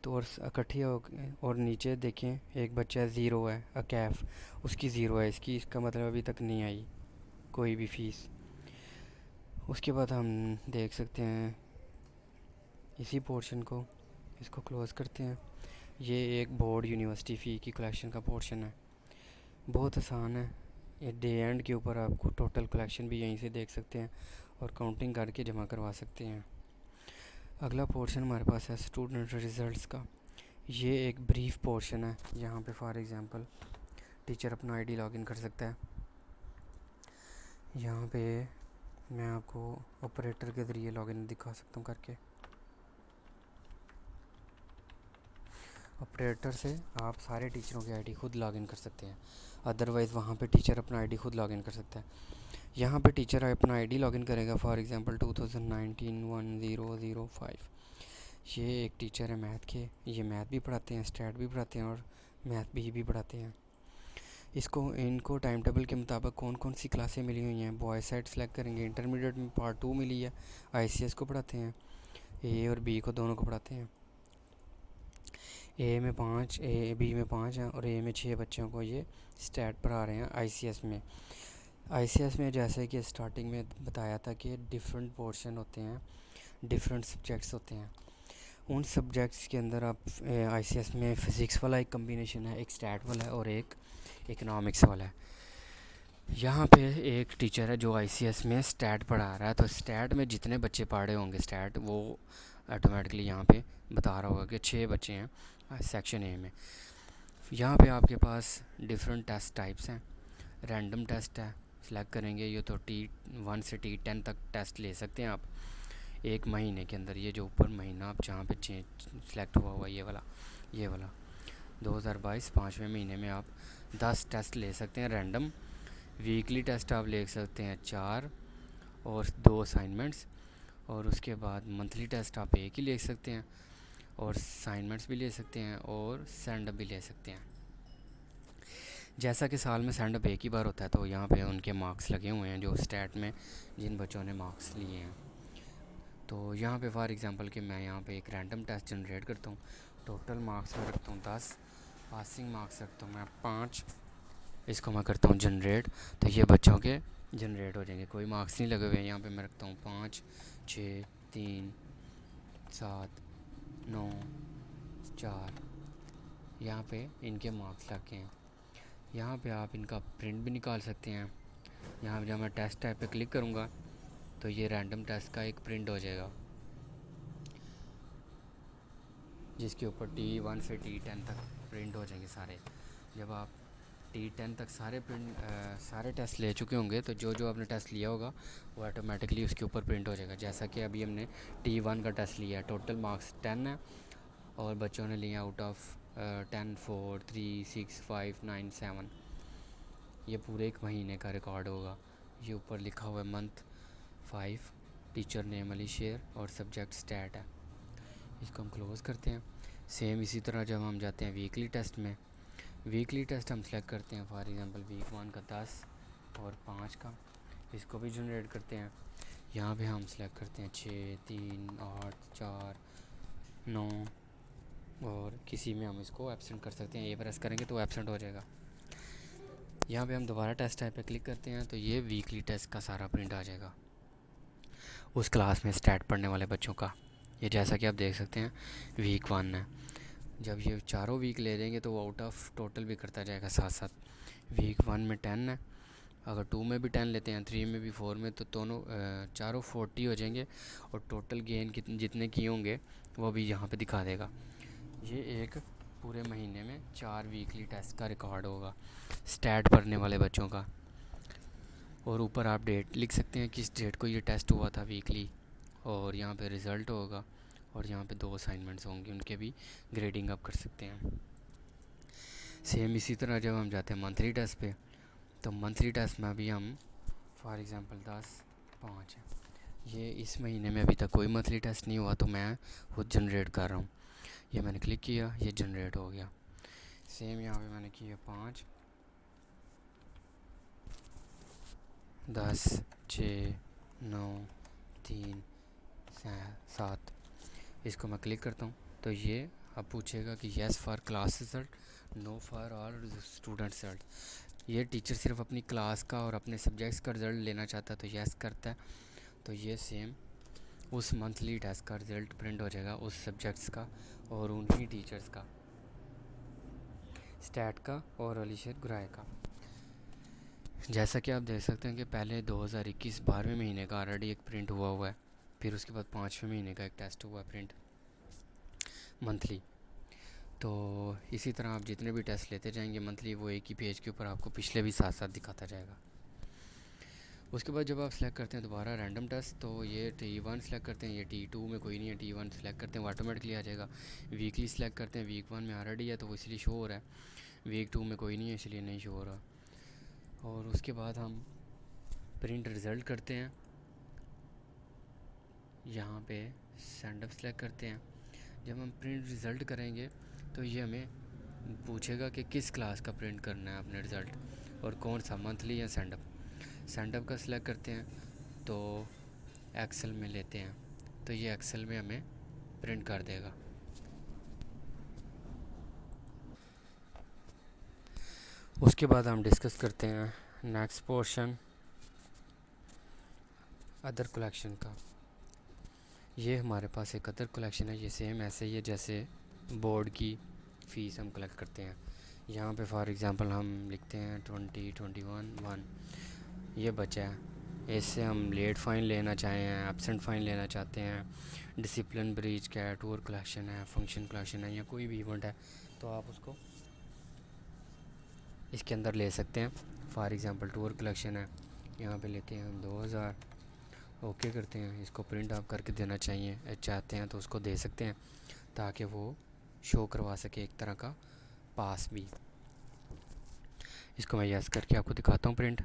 तो और इकट्ठी और नीचे देखें एक बच्चा ज़ीरो है, कैफ उसकी ज़ीरो है, इसका मतलब अभी तक नहीं आई कोई भी फ़ीस। उसके बाद हम देख सकते हैं इसी पोर्शन को, इसको क्लोज़ करते हैं। ये एक बोर्ड यूनिवर्सिटी फ़ी की कलेक्शन का पोर्शन है, बहुत आसान है। ये डे एंड के ऊपर आपको टोटल कलेक्शन भी यहीं से देख सकते हैं और काउंटिंग करके जमा करवा सकते हैं। अगला पोर्शन हमारे पास है स्टूडेंट रिज़ल्ट्स का। ये एक ब्रीफ पोर्शन है, यहाँ पे फॉर एग्जांपल टीचर अपना आईडी लॉगिन कर सकता है। यहाँ पे मैं आपको ऑपरेटर के ज़रिए लॉगिन दिखा सकता हूँ करके। ऑपरेटर से आप सारे टीचरों की आईडी खुद लॉगिन कर सकते हैं, अदरवाइज़ वहाँ पे टीचर अपना आईडी खुद लॉगिन कर सकता है। यहाँ पे टीचर अपना आईडी लॉगिन करेगा, फॉर एग्जांपल 2019-1005। ये एक टीचर है मैथ के, ये मैथ भी पढ़ाते हैं, स्टैट भी पढ़ाते हैं और मैथ भी पढ़ाते हैं। इनको टाइम टेबल के मुताबिक कौन कौन सी क्लासें मिली हुई हैं, बॉय साइड सेलेक्ट करेंगे। इंटरमीडिएट में पार्ट 2 मिली है, ICS को पढ़ाते हैं, A और B को दोनों को पढ़ाते हैं। B में 5 हैं और A में 6 बच्चों को ये स्टैट पढ़ा रहे हैं ICS में जैसे कि स्टार्टिंग में बताया था कि डिफरेंट पोर्शन होते हैं, डिफरेंट सब्जेक्ट्स होते हैं। उन सब्जेक्ट्स के अंदर आप ICS में फ़िज़िक्स वाला एक कम्बिनेशन है, एक स्टैट वाला है और एक इकनॉमिक्स वाला है। यहाँ पे एक टीचर है जो ICS में स्टैट पढ़ा रहा है, तो स्टैट में जितने बच्चे पढ़े होंगे स्टैट वो ऑटोमेटिकली यहाँ पे बता रहा होगा कि 6 बच्चे हैं सेक्शन A में। यहाँ पे आपके पास डिफरेंट टेस्ट टाइप्स हैं। रैंडम टेस्ट है, सिलेक्ट करेंगे, ये तो T1 से T10 तक टेस्ट ले सकते हैं आप एक महीने के अंदर। ये जो ऊपर महीना आप जहाँ पे सिलेक्ट हुआ ये वाला 2022 5वें महीने में आप 10 टेस्ट ले सकते हैं रैंडम। वीकली टेस्ट आप ले सकते हैं 4 और 2 असाइनमेंट्स, और उसके बाद मंथली टेस्ट आप एक ही ले सकते हैं और असाइनमेंट्स भी ले सकते हैं और सेंड अप भी ले सकते हैं। जैसा कि साल में सेंड अप एक ही बार होता है, तो यहाँ पे उनके मार्क्स लगे हुए हैं जो स्टैट में जिन बच्चों ने मार्क्स लिए हैं। तो यहाँ पे फॉर एग्जांपल कि मैं यहाँ पे एक रैंडम टेस्ट जनरेट करता हूँ, टोटल मार्क्स में रखता हूँ 10, पासिंग मार्क्स रखता हूँ मैं 5, इसको मैं करता हूँ जनरेट, तो ये बच्चों के जनरेट हो जाएंगे, कोई मार्क्स नहीं लगे हुए हैं। यहाँ पे मैं रखता हूँ 5, 6, 3, 7, 9, 4, यहाँ पे इनके मार्क्स लग गए हैं। यहाँ पे आप इनका प्रिंट भी निकाल सकते हैं। यहाँ पे जब मैं टेस्ट टाइप पे क्लिक करूँगा तो ये रैंडम टेस्ट का एक प्रिंट हो जाएगा, जिसके ऊपर T1 से T10 तक प्रिंट हो जाएंगे सारे। जब आप T10 तक सारे टेस्ट ले चुके होंगे तो जो जो आपने टेस्ट लिया होगा वो ऑटोमेटिकली उसके ऊपर प्रिंट हो जाएगा। जैसा कि अभी हमने T1 का टेस्ट लिया, टोटल मार्क्स 10 है और बच्चों ने लिया आउट ऑफ 10, 4, 3, 6, 5, 9, 7। ये पूरे एक महीने का रिकॉर्ड होगा। ये ऊपर लिखा हुआ है मंथ 5, टीचर नेम अली शेर और सब्जेक्ट स्टैट है। इसको हम क्लोज़ करते हैं। सेम इसी तरह जब हम जाते हैं वीकली टेस्ट में, वीकली टेस्ट हम सेलेक्ट करते हैं फॉर एग्जांपल वीक 1 का 10 और 5 का, इसको भी जनरेट करते हैं। यहाँ पे हम सेलेक्ट करते हैं 6, 3, 8, 4, 9 और किसी में हम इसको एब्सेंट कर सकते हैं। ये प्रेस करेंगे तो एब्सेंट हो जाएगा। यहाँ पे हम दोबारा टेस्ट टाइप पे क्लिक करते हैं तो ये वीकली टेस्ट का सारा प्रिंट आ जाएगा उस क्लास में स्टैट पढ़ने वाले बच्चों का। ये जैसा कि आप देख सकते हैं वीक 1 है। जब ये चारों वीक ले लेंगे तो वो आउट ऑफ टोटल भी करता जाएगा साथ साथ। वीक 1 में 10 है, अगर 2 में भी 10 लेते हैं, 3 में भी, 4 में, तो दोनों चारों 40 हो जाएंगे और टोटल गेन जितने किए होंगे वो भी यहाँ पे दिखा देगा। ये एक पूरे महीने में 4 वीकली टेस्ट का रिकॉर्ड होगा स्टैट पढ़ने वाले बच्चों का। और ऊपर आप डेट लिख सकते हैं किस डेट को ये टेस्ट हुआ था वीकली, और यहाँ पे रिज़ल्ट होगा और यहाँ पे 2 असाइनमेंट्स होंगे, उनके भी ग्रेडिंग आप कर सकते हैं। सेम इसी तरह जब हम जाते हैं मंथली टेस्ट पे, तो मंथली टेस्ट में अभी हम फॉर एग्ज़ाम्पल 10/5 है, ये इस महीने में अभी तक कोई मंथली टेस्ट नहीं हुआ तो मैं खुद जनरेट कर रहा हूँ। ये मैंने क्लिक किया, ये जनरेट हो गया। सेम यहाँ पे मैंने किया 5, 10, 6, 9, 3, 7, इसको मैं क्लिक करता हूँ तो ये अब पूछेगा कि yes for class result, no for all student result. ये टीचर सिर्फ अपनी क्लास का और अपने सब्जेक्ट्स का रिज़ल्ट लेना चाहता है तो येस करता है, तो ये सेम उस मंथली टेस्ट का रिज़ल्ट प्रिंट हो जाएगा उस सब्जेक्ट्स का और उन्हीं टीचर्स का, स्टैट का और अलीशर गुराए का। जैसा कि आप देख सकते हैं कि पहले 2021 12वें महीने का ऑलरेडी एक प्रिंट हुआ है, फिर उसके बाद 5वें महीने का एक टेस्ट हुआ प्रिंट मंथली। तो इसी तरह आप जितने भी टेस्ट लेते जाएंगे मंथली, वो एक ही पेज के ऊपर आपको पिछले भी साथ साथ दिखाता जाएगा। उसके बाद जब आप सेलेक्ट करते हैं दोबारा रैंडम टेस्ट, तो ये T1 सेलेक्ट करते हैं, ये T2 में कोई नहीं है, T1 सेलेक्ट करते हैं, वो ऑटोमेटिकली आ जाएगा। वीकली सेलेक्ट करते हैं, वीक 1 में ऑलरेडी है तो वो इसलिए शो हो रहा है, वीक 2 में कोई नहीं है इसलिए नहीं शो हो रहा। और उसके बाद हम प्रिंट रिज़ल्ट करते हैं, यहाँ पे सेंड अप सेलेक्ट करते हैं। जब हम प्रिंट रिज़ल्ट करेंगे तो ये हमें पूछेगा कि किस क्लास का प्रिंट करना है अपने रिज़ल्ट और कौन सा, मंथली या सेंड अप। सेंड अप का सिलेक्ट करते हैं तो एक्सेल में लेते हैं तो ये एक्सेल में हमें प्रिंट कर देगा। उसके बाद हम डिस्कस करते हैं नेक्स्ट पोर्शन अदर कलेक्शन का। ये हमारे पास एक अदर कलेक्शन है, ये सेम ऐसे ही है जैसे बोर्ड की फ़ीस हम कलेक्ट करते हैं। यहाँ पे फॉर एग्ज़ाम्पल हम लिखते हैं 2021 ये बचा है, इससे हम लेट फ़ाइन लेना चाहें हैं, एब्सेंट फ़ाइन लेना चाहते हैं, डिसिप्लिन ब्रीच का है, टूर कलेक्शन है, फंक्शन कलेक्शन है या कोई भी इवेंट है तो आप उसको इसके अंदर ले सकते हैं। फॉर एग्ज़ाम्पल टूर कलेक्शन है, यहाँ पे लेते हैं हम 2000, ओके करते हैं। इसको प्रिंट आप करके देना चाहिए चाहते हैं तो उसको दे सकते हैं ताकि वो शो करवा सके एक तरह का पास भी। इसको मैं यस करके आपको दिखाता हूँ प्रिंट।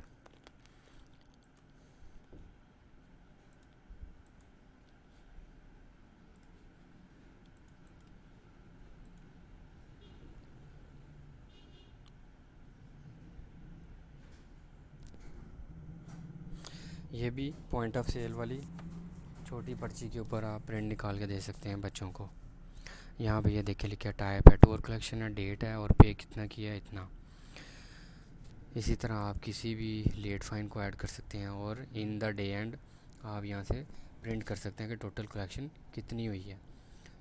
ये भी पॉइंट ऑफ सेल वाली छोटी पर्ची के ऊपर आप प्रिंट निकाल के दे सकते हैं बच्चों को। यहाँ पे ये देखिए लिखा टाइप है, टूर कलेक्शन है, डेट है और पे कितना किया है इतना। इसी तरह आप किसी भी लेट फ़ाइन को ऐड कर सकते हैं और इन द डे एंड आप यहाँ से प्रिंट कर सकते हैं कि टोटल कलेक्शन कितनी हुई है।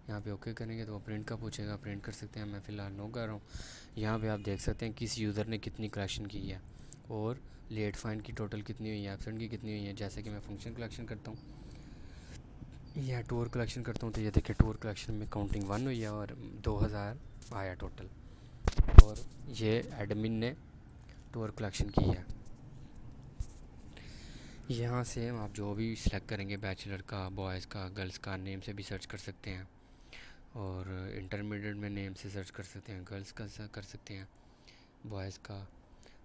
यहाँ पे ओके करेंगे तो वो प्रिंट का पूछेगा, प्रिंट कर सकते हैं। मैं फ़िलहाल नो कर रहा हूँ। यहाँ पे आप देख सकते हैं किस यूज़र ने कितनी कलेक्शन की है और लेट फ़ाइन की टोटल कितनी हुई है, एब्सेंट की कितनी हुई है। जैसे कि मैं फंक्शन कलेक्शन करता हूँ या टूर कलेक्शन करता हूँ तो ये देखिए टूर कलेक्शन में काउंटिंग 1 हुई है और 2000 आया टोटल, और ये एडमिन ने टूर कलेक्शन की है। यहाँ से आप जो भी सिलेक्ट करेंगे, बैचलर का, बॉयज़ का, गर्ल्स का, नेम से भी सर्च कर सकते हैं और इंटरमीडिएट में नेम से सर्च कर सकते हैं, गर्ल्स का कर सकते हैं, बॉयज़ का।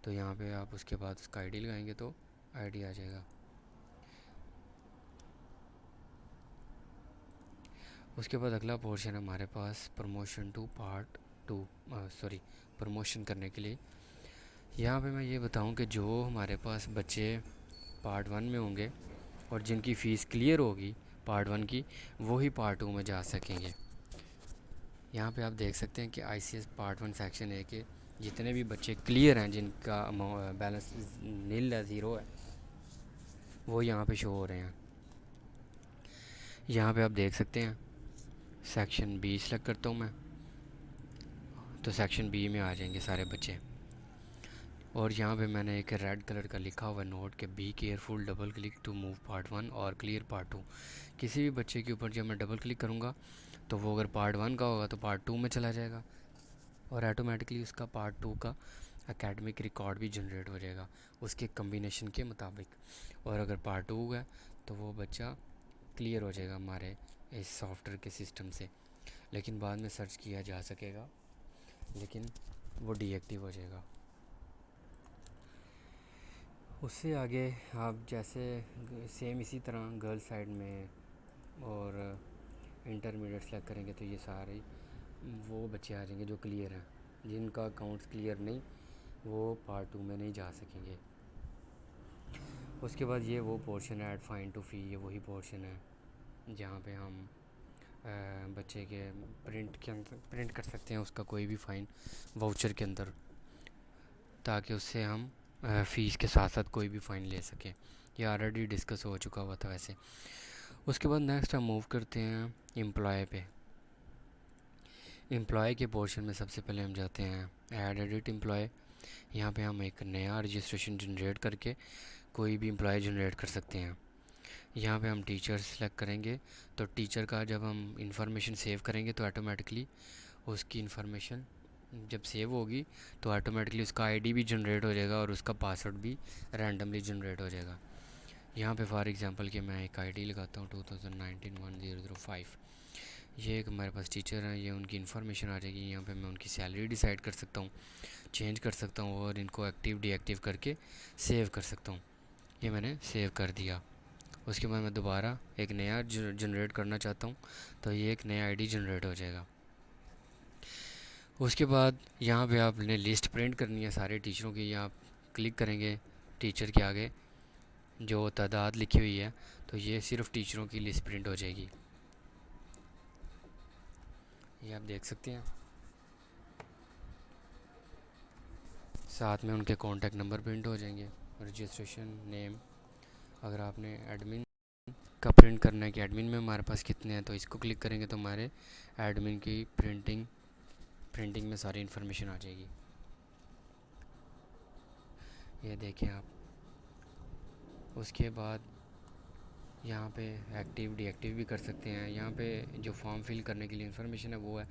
तो यहाँ पे आप उसके बाद उसका आईडी लगाएंगे तो आईडी आ जाएगा। उसके बाद अगला पोर्शन हमारे पास promotion to part 2, sorry promotion करने के लिए। यहाँ पे मैं ये बताऊँ कि जो हमारे पास बच्चे पार्ट 1 में होंगे और जिनकी फ़ीस क्लियर होगी पार्ट 1 की, वो ही पार्ट 2 में जा सकेंगे। यहाँ पे आप देख सकते हैं कि आईसीएस पार्ट 1 सेक्शन है कि जितने भी बच्चे क्लियर हैं, जिनका बैलेंस नील है, ज़ीरो है, वो यहाँ पे शो हो रहे हैं। यहाँ पे आप देख सकते हैं सेक्शन बी सेलेक्ट करता हूँ मैं, तो सेक्शन बी में आ जाएंगे सारे बच्चे। और यहाँ पे मैंने एक रेड कलर का लिखा हुआ नोट कि be careful, double click to move part 1 और क्लियर पार्ट 2। किसी भी बच्चे के ऊपर जब मैं डबल क्लिक करूँगा तो वो अगर पार्ट 1 का होगा तो पार्ट 2 में चला जाएगा, और ऑटोमेटिकली उसका पार्ट 2 का एकेडमिक रिकॉर्ड भी जनरेट हो जाएगा उसके कम्बिनेशन के मुताबिक। और अगर पार्ट 2 है तो वो बच्चा क्लियर हो जाएगा हमारे इस सॉफ्टवेयर के सिस्टम से, लेकिन बाद में सर्च किया जा सकेगा, लेकिन वो डीएक्टिव हो जाएगा। उससे आगे आप जैसे सेम इसी तरह गर्ल साइड में और इंटरमीडिएट सेलेक्ट करेंगे तो ये सारे वो बच्चे आ जाएंगे जो क्लियर हैं। जिनका अकाउंट्स क्लियर नहीं, वो पार्ट 2 में नहीं जा सकेंगे। उसके बाद ये वो पोर्शन है ऐड फाइन टू फ़ी, ये वही पोर्शन है जहाँ पे हम बच्चे के प्रिंट के अंदर प्रिंट कर सकते हैं उसका कोई भी फ़ाइन वाउचर के अंदर, ताकि उससे हम फ़ीस के साथ साथ कोई भी फ़ाइन ले सकें। ये ऑलरेडी डिस्कस हो चुका हुआ था वैसे। उसके बाद नेक्स्ट हम मूव करते हैं एम्प्लॉय पे। एम्प्लॉय के पोर्शन में सबसे पहले हम जाते हैं ऐड एडिट एम्प्लॉय। यहाँ पे हम एक नया रजिस्ट्रेशन जनरेट करके कोई भी एम्प्लॉय जनरेट कर सकते हैं। यहाँ पे हम टीचर सेलेक्ट करेंगे, तो टीचर का जब हम इंफॉर्मेशन सेव करेंगे तो ऑटोमेटिकली उसकी इंफॉर्मेशन जब सेव होगी तो ऑटोमेटिकली उसका आईडी भी जनरेट हो जाएगा और उसका पासवर्ड भी रैंडमली जनरेट हो जाएगा। यहाँ पे फॉर एग्जांपल कि मैं एक आईडी लगाता हूँ 2019-1005। ये एक हमारे पास टीचर हैं, ये उनकी इन्फॉर्मेशन आ जाएगी। यहाँ पे मैं उनकी सैलरी डिसाइड कर सकता हूँ, चेंज कर सकता हूँ और इनको एक्टिव डीएक्टिव करके सेव कर सकता हूँ। ये मैंने सेव कर दिया। उसके बाद मैं दोबारा एक नया जनरेट करना चाहता हूँ, तो ये एक नया आईडी जनरेट हो जाएगा। उसके बाद यहाँ पे आपने लिस्ट प्रिंट करनी है सारे टीचरों की। आप क्लिक करेंगे टीचर के आगे जो तादाद लिखी हुई है, तो ये सिर्फ टीचरों की लिस्ट प्रिंट हो जाएगी। ये आप देख सकते हैं, साथ में उनके कॉन्टैक्ट नंबर प्रिंट हो जाएंगे, रजिस्ट्रेशन नेम। अगर आपने एडमिन का प्रिंट करना है कि एडमिन में हमारे पास कितने हैं, तो इसको क्लिक करेंगे तो हमारे एडमिन की प्रिंटिंग में सारी इन्फॉर्मेशन आ जाएगी। ये देखें आप। उसके बाद यहाँ पे एक्टिव डीएक्टिव भी कर सकते हैं। यहाँ पे जो फॉर्म फिल करने के लिए इन्फॉर्मेशन है वो है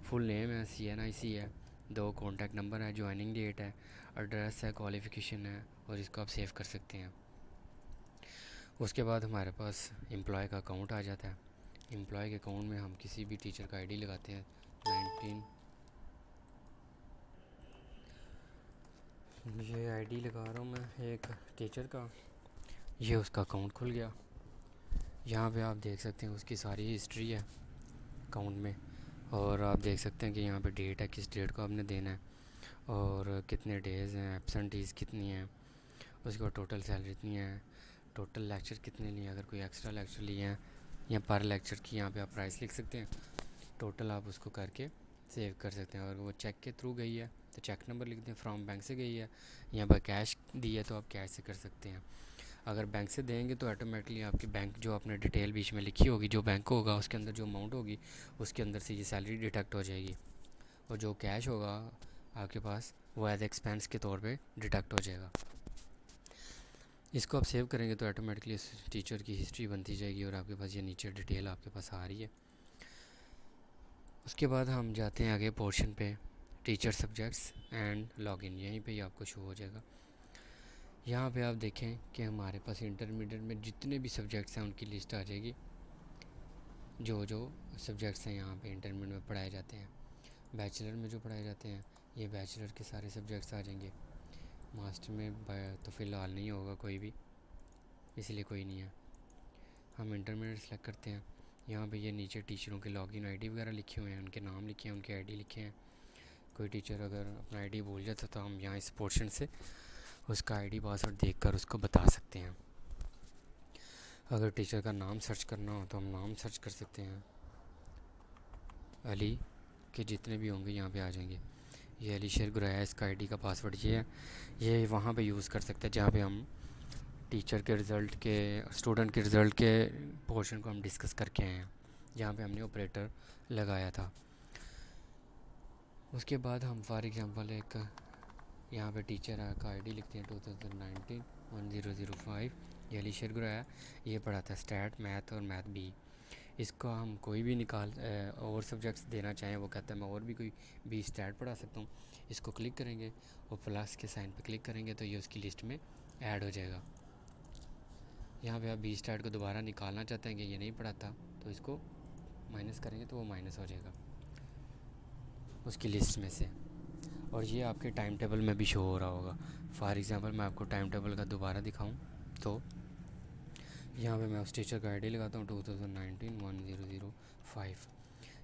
फुल नेम है, CNIC है, 2 कॉन्टैक्ट नंबर है, ज्वाइनिंग डेट है, एड्रेस है, क्वालिफ़िकेशन है, और इसको आप सेव कर सकते हैं। उसके बाद हमारे पास एम्प्लॉय का अकाउंट आ जाता है। एम्प्लॉय के अकाउंट में हम किसी भी टीचर का आईडी लगाते हैं 19। ये आईडी लगा रहा हूँ मैं एक टीचर का, ये उसका अकाउंट खुल गया। यहाँ पे आप देख सकते हैं उसकी सारी हिस्ट्री है अकाउंट में, और आप देख सकते हैं कि यहाँ पे डेट है, किस डेट को आपने देना है और कितने डेज़ हैं, एब्सेंटीज़ कितनी हैं, उसके बाद टोटल सैलरी इतनी है, टोटल लेक्चर कितने लिए, अगर कोई एक्स्ट्रा लेक्चर लिए हैं या पर लेक्चर की यहाँ पे आप प्राइस लिख सकते हैं। टोटल आप उसको करके सेव कर सकते हैं। और वो चेक के थ्रू गई है तो चेक नंबर लिख दें, फ्रॉम बैंक से गई है, यहाँ पर कैश दी है तो आप कैश से कर सकते हैं। अगर बैंक से देंगे तो ऑटोमेटिकली आपकी बैंक जो आपने डिटेल बीच में लिखी होगी, जो बैंक होगा उसके अंदर जो अमाउंट होगी उसके अंदर से ये सैलरी डिटेक्ट हो जाएगी, और जो कैश होगा आपके पास वो एज एक्सपेंस के तौर पे डिटेक्ट हो जाएगा। इसको आप सेव करेंगे तो ऑटोमेटिकली इस टीचर की हिस्ट्री बनती जाएगी और आपके पास ये नीचे डिटेल आपके पास आ रही है। उसके बाद हम जाते हैं आगे पोर्शन पे, टीचर सब्जेक्ट्स एंड लॉगिन। यहीं पे ही आपको शो हो जाएगा। यहाँ पे आप देखें कि हमारे पास इंटरमीडिएट में जितने भी सब्जेक्ट्स हैं उनकी लिस्ट आ जाएगी। जो जो सब्जेक्ट्स हैं यहाँ पे इंटरमीडिएट में पढ़ाए जाते हैं, बैचलर में जो पढ़ाए जाते हैं ये बैचलर के सारे सब्जेक्ट्स आ जाएंगे। मास्टर में तो फ़िलहाल नहीं होगा कोई भी, इसलिए कोई नहीं है। हम इंटरमीडिएट सेलेक्ट करते हैं। यहाँ पे ये नीचे टीचरों के लॉगिन आईडी वगैरह लिखे हुए हैं, उनके नाम लिखे हैं, उनके आईडी लिखे हैं। कोई टीचर अगर अपना आईडी भूल जाता तो हम यहाँ इस पोर्शन से उसका आईडी पासवर्ड देखकर उसको बता सकते हैं। अगर टीचर का नाम सर्च करना हो तो हम नाम सर्च कर सकते हैं, अली के जितने भी होंगे यहाँ पे आ जाएंगे। ये अली शेर गुराया, इसका आईडी का पासवर्ड ये है। ये वहाँ पे यूज़ कर सकते हैं जहाँ पे हम टीचर के रिज़ल्ट के, स्टूडेंट के रिज़ल्ट के पोर्शन को हम डिस्कस करके आए हैं, जहाँ पे हमने ऑपरेटर लगाया था। उसके बाद हम फॉर एग्ज़ाम्पल एक यहाँ पे टीचर का आईडी लिखते हैं 2019-1005। ये अली शेर गुराया, ये पढ़ाता है स्टैट, मैथ और मैथ बी। इसको हम कोई भी और सब्जेक्ट्स देना चाहें, वो कहता है मैं और भी कोई बी स्टैट पढ़ा सकता हूँ। इसको क्लिक करेंगे और प्लस के साइन पे क्लिक करेंगे तो ये उसकी लिस्ट में ऐड हो जाएगा। यहाँ पे आप बी स्टैट को दोबारा निकालना चाहते हैं कि ये नहीं पढ़ाता, तो इसको माइनस करेंगे तो वो माइनस हो जाएगा उसकी लिस्ट में से। और ये आपके टाइम टेबल में भी शो हो रहा होगा। फॉर एग्ज़ाम्पल मैं आपको टाइम टेबल का दोबारा दिखाऊं तो यहाँ पे मैं उस टीचर का आईडी लगाता हूँ 2019-1005।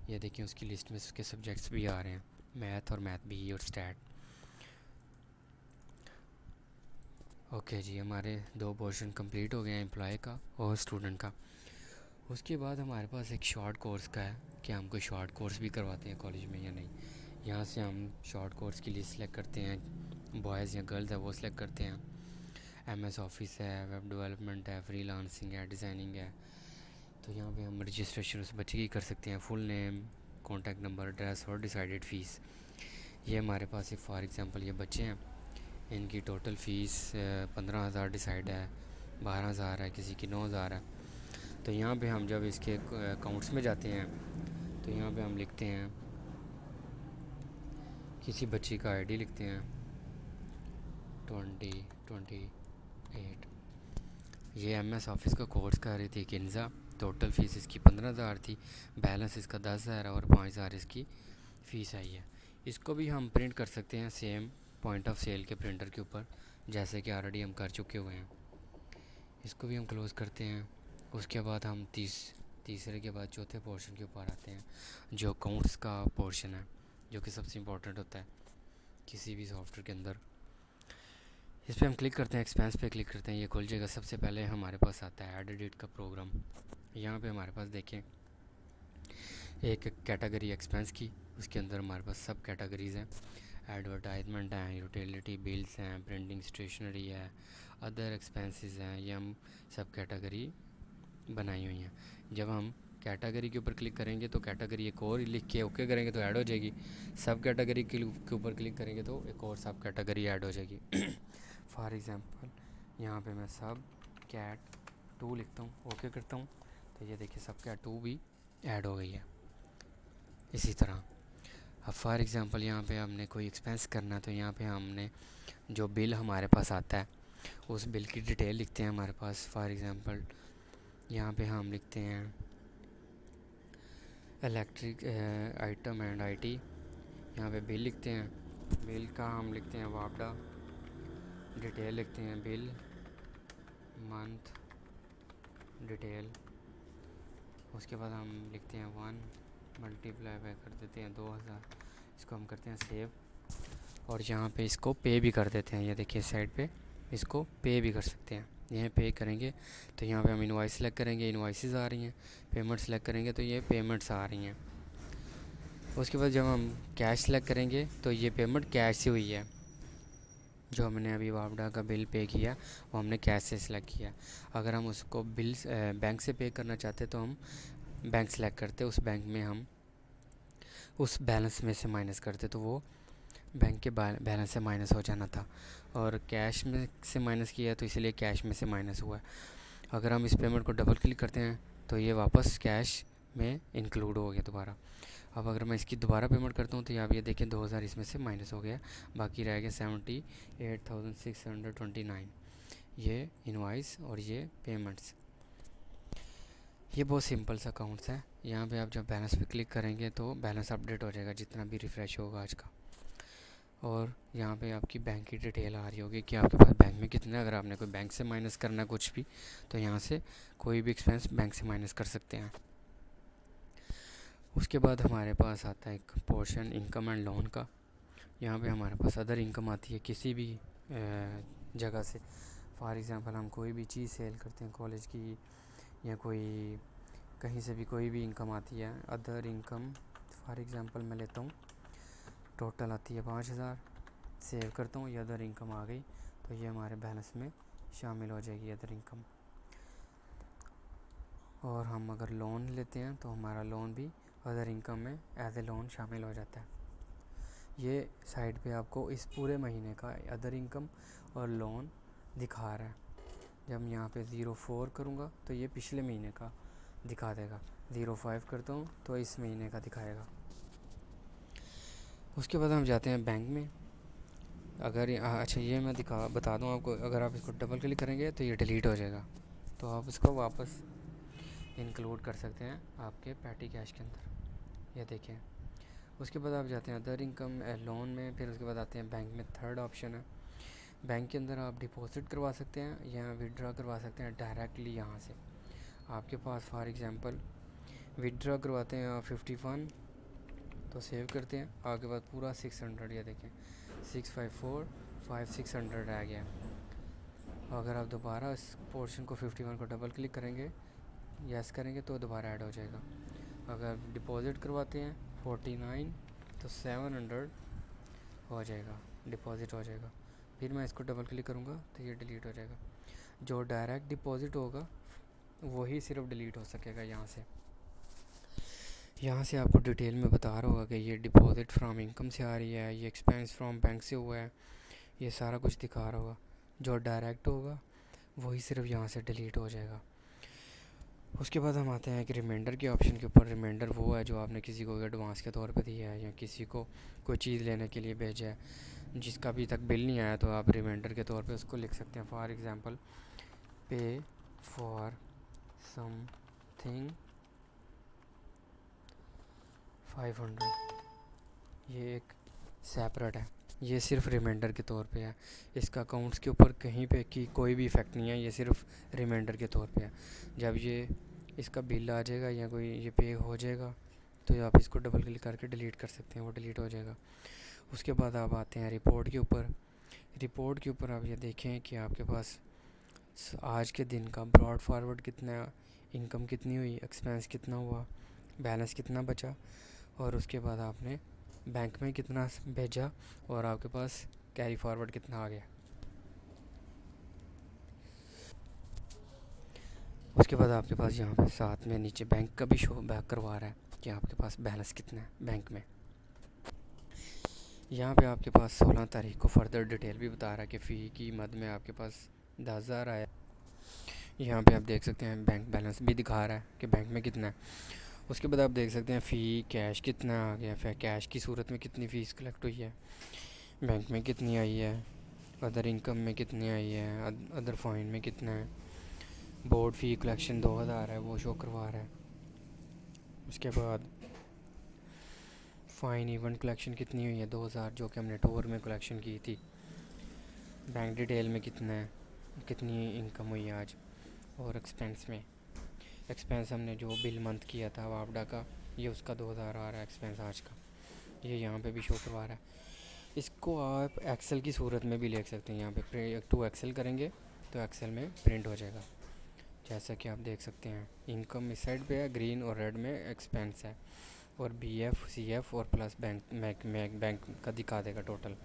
ये देखिए उसकी लिस्ट में उसके सब्जेक्ट्स भी आ रहे हैं, मैथ और मैथ बी और स्टैट। ओके जी, हमारे 2 पोर्शन कंप्लीट हो गए हैं, एम्प्लॉय का और स्टूडेंट का। उसके बाद हमारे पास एक शॉर्ट कोर्स का है कि हम कोई शॉर्ट कोर्स भी करवाते हैं कॉलेज में या नहीं। यहाँ से हम शॉर्ट कोर्स की लिस्ट सेलेक्ट करते हैं, बॉयज़ या गर्ल्स है वो सिलेक्ट करते हैं। MS ऑफिस है, वेब डेवलपमेंट है, फ्रीलांसिंग है, डिज़ाइनिंग है। तो यहाँ पे हम रजिस्ट्रेशन उस बच्चे की कर सकते हैं, full name, contact number, address और डिसाइडेड फ़ीस। ये हमारे पास एक फॉर एग्ज़ाम्पल ये बच्चे हैं, इनकी टोटल फ़ीस 15,000 डिसाइड है, 12,000 है, किसी की 9,000 है। तो यहाँ पे हम जब इसके अकाउंट्स में जाते हैं तो यहाँ पे हम लिखते हैं किसी बच्ची का आईडी लिखते हैं 2028। ये MS ऑफिस का कोर्स कर रही थी किन्जा। टोटल फ़ीस इसकी 15,000 थी, बैलेंस इसका 10,000 है और 5,000 इसकी फ़ीस आई है। इसको भी हम प्रिंट कर सकते हैं सेम पॉइंट ऑफ सेल के प्रिंटर के ऊपर, जैसे कि ऑलरेडी हम कर चुके हुए हैं। इसको भी हम क्लोज़ करते हैं। उसके बाद हम तीसरे के बाद चौथे पोर्शन के ऊपर आते हैं, जो अकाउंट्स का पोर्शन है, जो कि सबसे इम्पोर्टेंट होता है किसी भी सॉफ्टवेयर के अंदर। इस पर हम क्लिक करते हैं, एक्सपेंस पे क्लिक करते हैं, ये खुल जाएगा। सबसे पहले हमारे पास आता है ऐड डेट का प्रोग्राम। यहाँ पे हमारे पास देखें एक कैटेगरी एक्सपेंस की, उसके अंदर हमारे पास सब कैटेगरीज़ हैं। एडवर्टाइजमेंट हैं, यूटिलिटी बिल्स हैं, प्रिंटिंग स्टेशनरी है, अदर एक्सपेंसेस हैं। ये हम सब कैटेगरी बनाई हुई हैं। जब हम कैटेगरी के ऊपर क्लिक करेंगे तो कैटेगरी एक और लिख के ओके करेंगे तो ऐड हो जाएगी। सब कैटेगरी के ऊपर क्लिक करेंगे तो एक और सब कैटेगरी ऐड हो जाएगी। फॉर एग्ज़ाम्पल यहाँ पे मैं सब कैट 2 लिखता हूँ, ओके करता हूँ, तो ये देखिए सब कैट 2 भी ऐड हो गई है। इसी तरह अब फॉर एग्ज़ाम्पल यहाँ पे हमने कोई एक्सपेंस करना है तो यहाँ पे हमने जो बिल हमारे पास आता है उस बिल की डिटेल लिखते हैं हमारे पास। फॉर एग्ज़ाम्पल यहाँ पे हम लिखते हैं इलेक्ट्रिक आइटम एंड IT। यहाँ पे बिल लिखते हैं, बिल का हम लिखते हैं वापडा, डिटेल लिखते हैं बिल, मंथ, डिटेल। उसके बाद हम लिखते हैं 1 मल्टीप्लाई बाय कर देते हैं 2000। इसको हम करते हैं सेव और यहाँ पे इसको पे भी कर देते हैं। ये देखिए साइड पे इसको पे भी कर सकते हैं। यहाँ पे करेंगे तो यहाँ पे हम इनवॉइस सेलेक्ट करेंगे, इनवॉइसेस आ रही हैं। पेमेंट सेलेक्ट करेंगे तो ये पेमेंट्स आ रही हैं। उसके बाद जब हम कैश सेलेक्ट करेंगे तो ये पेमेंट कैश से हुई है। जो हमने अभी वापडा का बिल पे किया वो हमने कैश से सिलेक्ट किया। अगर हम उसको बिल बैंक से पे करना चाहते तो हम बैंक सेलेक्ट करते, उस बैंक में हम उस बैलेंस में से माइनस करते, तो वो बैंक के बैलेंस से माइनस हो जाना था। और कैश में से माइनस किया तो इसलिए कैश में से माइनस हुआ है। अगर हम इस पेमेंट को डबल क्लिक करते हैं तो ये वापस कैश में इंक्लूड हो गया दोबारा। अब अगर मैं इसकी दोबारा पेमेंट करता हूँ तो यहाँ ये देखें 2000 इसमें से माइनस हो गया, बाकी रह गया 78,629। ये इनवॉइस और ये पेमेंट्स। ये बहुत सिंपल सा अकाउंट्स है। यहाँ पे आप जब बैलेंस पे क्लिक करेंगे तो बैलेंस अपडेट हो जाएगा जितना भी रिफ़्रेश होगा आज का। और यहाँ पे आपकी बैंक की डिटेल आ रही होगी कि आपके पास बैंक में कितना। अगर आपने कोई बैंक से माइनस करना कुछ भी तो यहाँ से कोई भी एक्सपेंस बैंक से माइनस कर सकते हैं। उसके बाद हमारे पास आता है एक पोर्शन इनकम एंड लोन का। यहाँ पे हमारे पास अदर इनकम आती है किसी भी जगह से। फॉर एग्ज़ाम्पल हम कोई भी चीज़ सेल करते हैं कॉलेज की, या कोई कहीं से भी कोई भी इनकम आती है, अदर इनकम फॉर एग्ज़ाम्पल मैं लेता हूँ, टोटल आती है 5,000, सेव करता हूँ, ये अदर इनकम आ गई, तो ये हमारे बैलेंस में शामिल हो जाएगी अदर इनकम। और हम अगर लोन लेते हैं तो हमारा लोन भी अदर इनकम में एज ए लोन शामिल हो जाता है। ये साइड पे आपको इस पूरे महीने का अदर इनकम और लोन दिखा रहा है। जब यहाँ पे 04 करूँगा तो ये पिछले महीने का दिखा देगा, 05 करता हूँ तो इस महीने का दिखाएगा। उसके बाद हम जाते हैं बैंक में। अगर अच्छा ये मैं बता दूँ आपको, अगर आप इसको डबल क्लिक करेंगे तो ये डिलीट हो जाएगा, तो आप इसको वापस इंक्लूड कर सकते हैं आपके पैटी कैश के अंदर। ये देखें। उसके बाद आप जाते हैं अदर इनकम लोन में, फिर उसके बाद आते हैं बैंक में। थर्ड ऑप्शन है बैंक के अंदर आप डिपॉजिट करवा सकते हैं या विड्रॉ करवा सकते हैं डायरेक्टली यहाँ से। आपके पास फॉर एग्ज़ाम्पल विड्रॉ करवाते हैं आप 51, तो सेव करते हैं, आपके पास पूरा 600, ये देखें 654 5600 रह गया। अगर आप दोबारा इस पोर्शन को 51 को डबल क्लिक करेंगे, यस करेंगे, तो दोबारा ऐड हो जाएगा। अगर डिपॉजिट करवाते हैं 49, तो 700 हो जाएगा, डिपॉजिट हो जाएगा। फिर मैं इसको डबल क्लिक करूँगा तो ये डिलीट हो जाएगा। जो डायरेक्ट डिपॉजिट होगा वही सिर्फ डिलीट हो सकेगा यहाँ से। यहाँ से आपको डिटेल में बता रहा होगा कि ये डिपॉजिट फ्रॉम इनकम से आ रही है, ये एक्सपेंस फ्रॉम बैंक से हुआ है, ये सारा कुछ दिखा रहा होगा। जो डायरेक्ट होगा वही सिर्फ यहाँ से डिलीट हो जाएगा। उसके बाद हम आते हैं कि रिमाइंडर के ऑप्शन के ऊपर। रिमाइंडर वो है जो आपने किसी को एडवांस के तौर पे दिया है या किसी को कोई चीज़ लेने के लिए भेजा है, जिसका अभी तक बिल नहीं आया, तो आप रिमाइंडर के तौर पे उसको लिख सकते हैं। फॉर एग्ज़ाम्पल पे फॉर समथिंग 500, ये एक सेपरेट है, ये सिर्फ रिमाइंडर के तौर पे है। इसका अकाउंट्स के ऊपर कहीं पे की कोई भी इफ़ेक्ट नहीं है, ये सिर्फ रिमाइंडर के तौर पे है। जब ये इसका बिल आ जाएगा या कोई ये पे हो जाएगा तो आप इसको डबल क्लिक करके डिलीट कर सकते हैं, वो डिलीट हो जाएगा। उसके बाद आप आते हैं रिपोर्ट के ऊपर। रिपोर्ट के ऊपर आप ये देखें कि आपके पास आज के दिन का ब्रॉड फॉरवर्ड कितना, इनकम कितनी हुई, एक्सपेंस कितना हुआ, बैलेंस कितना बचा, और उसके बाद आपने बैंक में कितना भेजा और आपके पास कैरी फॉरवर्ड कितना आ गया। उसके बाद आपके पास यहाँ पे साथ में नीचे बैंक का भी शो बैक करवा रहा है कि आपके पास बैलेंस कितना है बैंक में। यहाँ पे आपके पास 16 तारीख को फर्दर डिटेल भी बता रहा है कि फ़ी की मद में आपके पास 10,000 आया। यहाँ पे आप देख सकते हैं बैंक बैलेंस भी दिखा रहा है कि बैंक में कितना है। उसके बाद आप देख सकते हैं फ़ी कैश कितना आ गया, फिर कैश की सूरत में कितनी फ़ीस कलेक्ट हुई है, बैंक में कितनी आई है, अदर इनकम में कितनी आई है, अदर फाइन में कितना है, बोर्ड फ़ी कलेक्शन 2,000 है वो शो करवा रहा है। उसके बाद फ़ाइन इवेंट कलेक्शन कितनी हुई है 2,000, जो कि हमने टूर में कलेक्शन की थी। बैंक डिटेल में कितना है, कितनी इनकम हुई है आज, और एक्सपेंस में, एक्सपेंस हमने जो बिल मंथ किया था वापडा का, ये उसका 2,000 आ रहा है एक्सपेंस आज का, ये यहाँ पे भी शो करवा रहा है। इसको आप एक्सेल की सूरत में भी लिख सकते हैं। यहाँ पे टू एक्सेल करेंगे तो एक्सेल में प्रिंट हो जाएगा, जैसा कि आप देख सकते हैं। इनकम इस साइड पे है ग्रीन और रेड में एक्सपेंस है, और BF CF और प्लस बैंक का दिखा देगा टोटल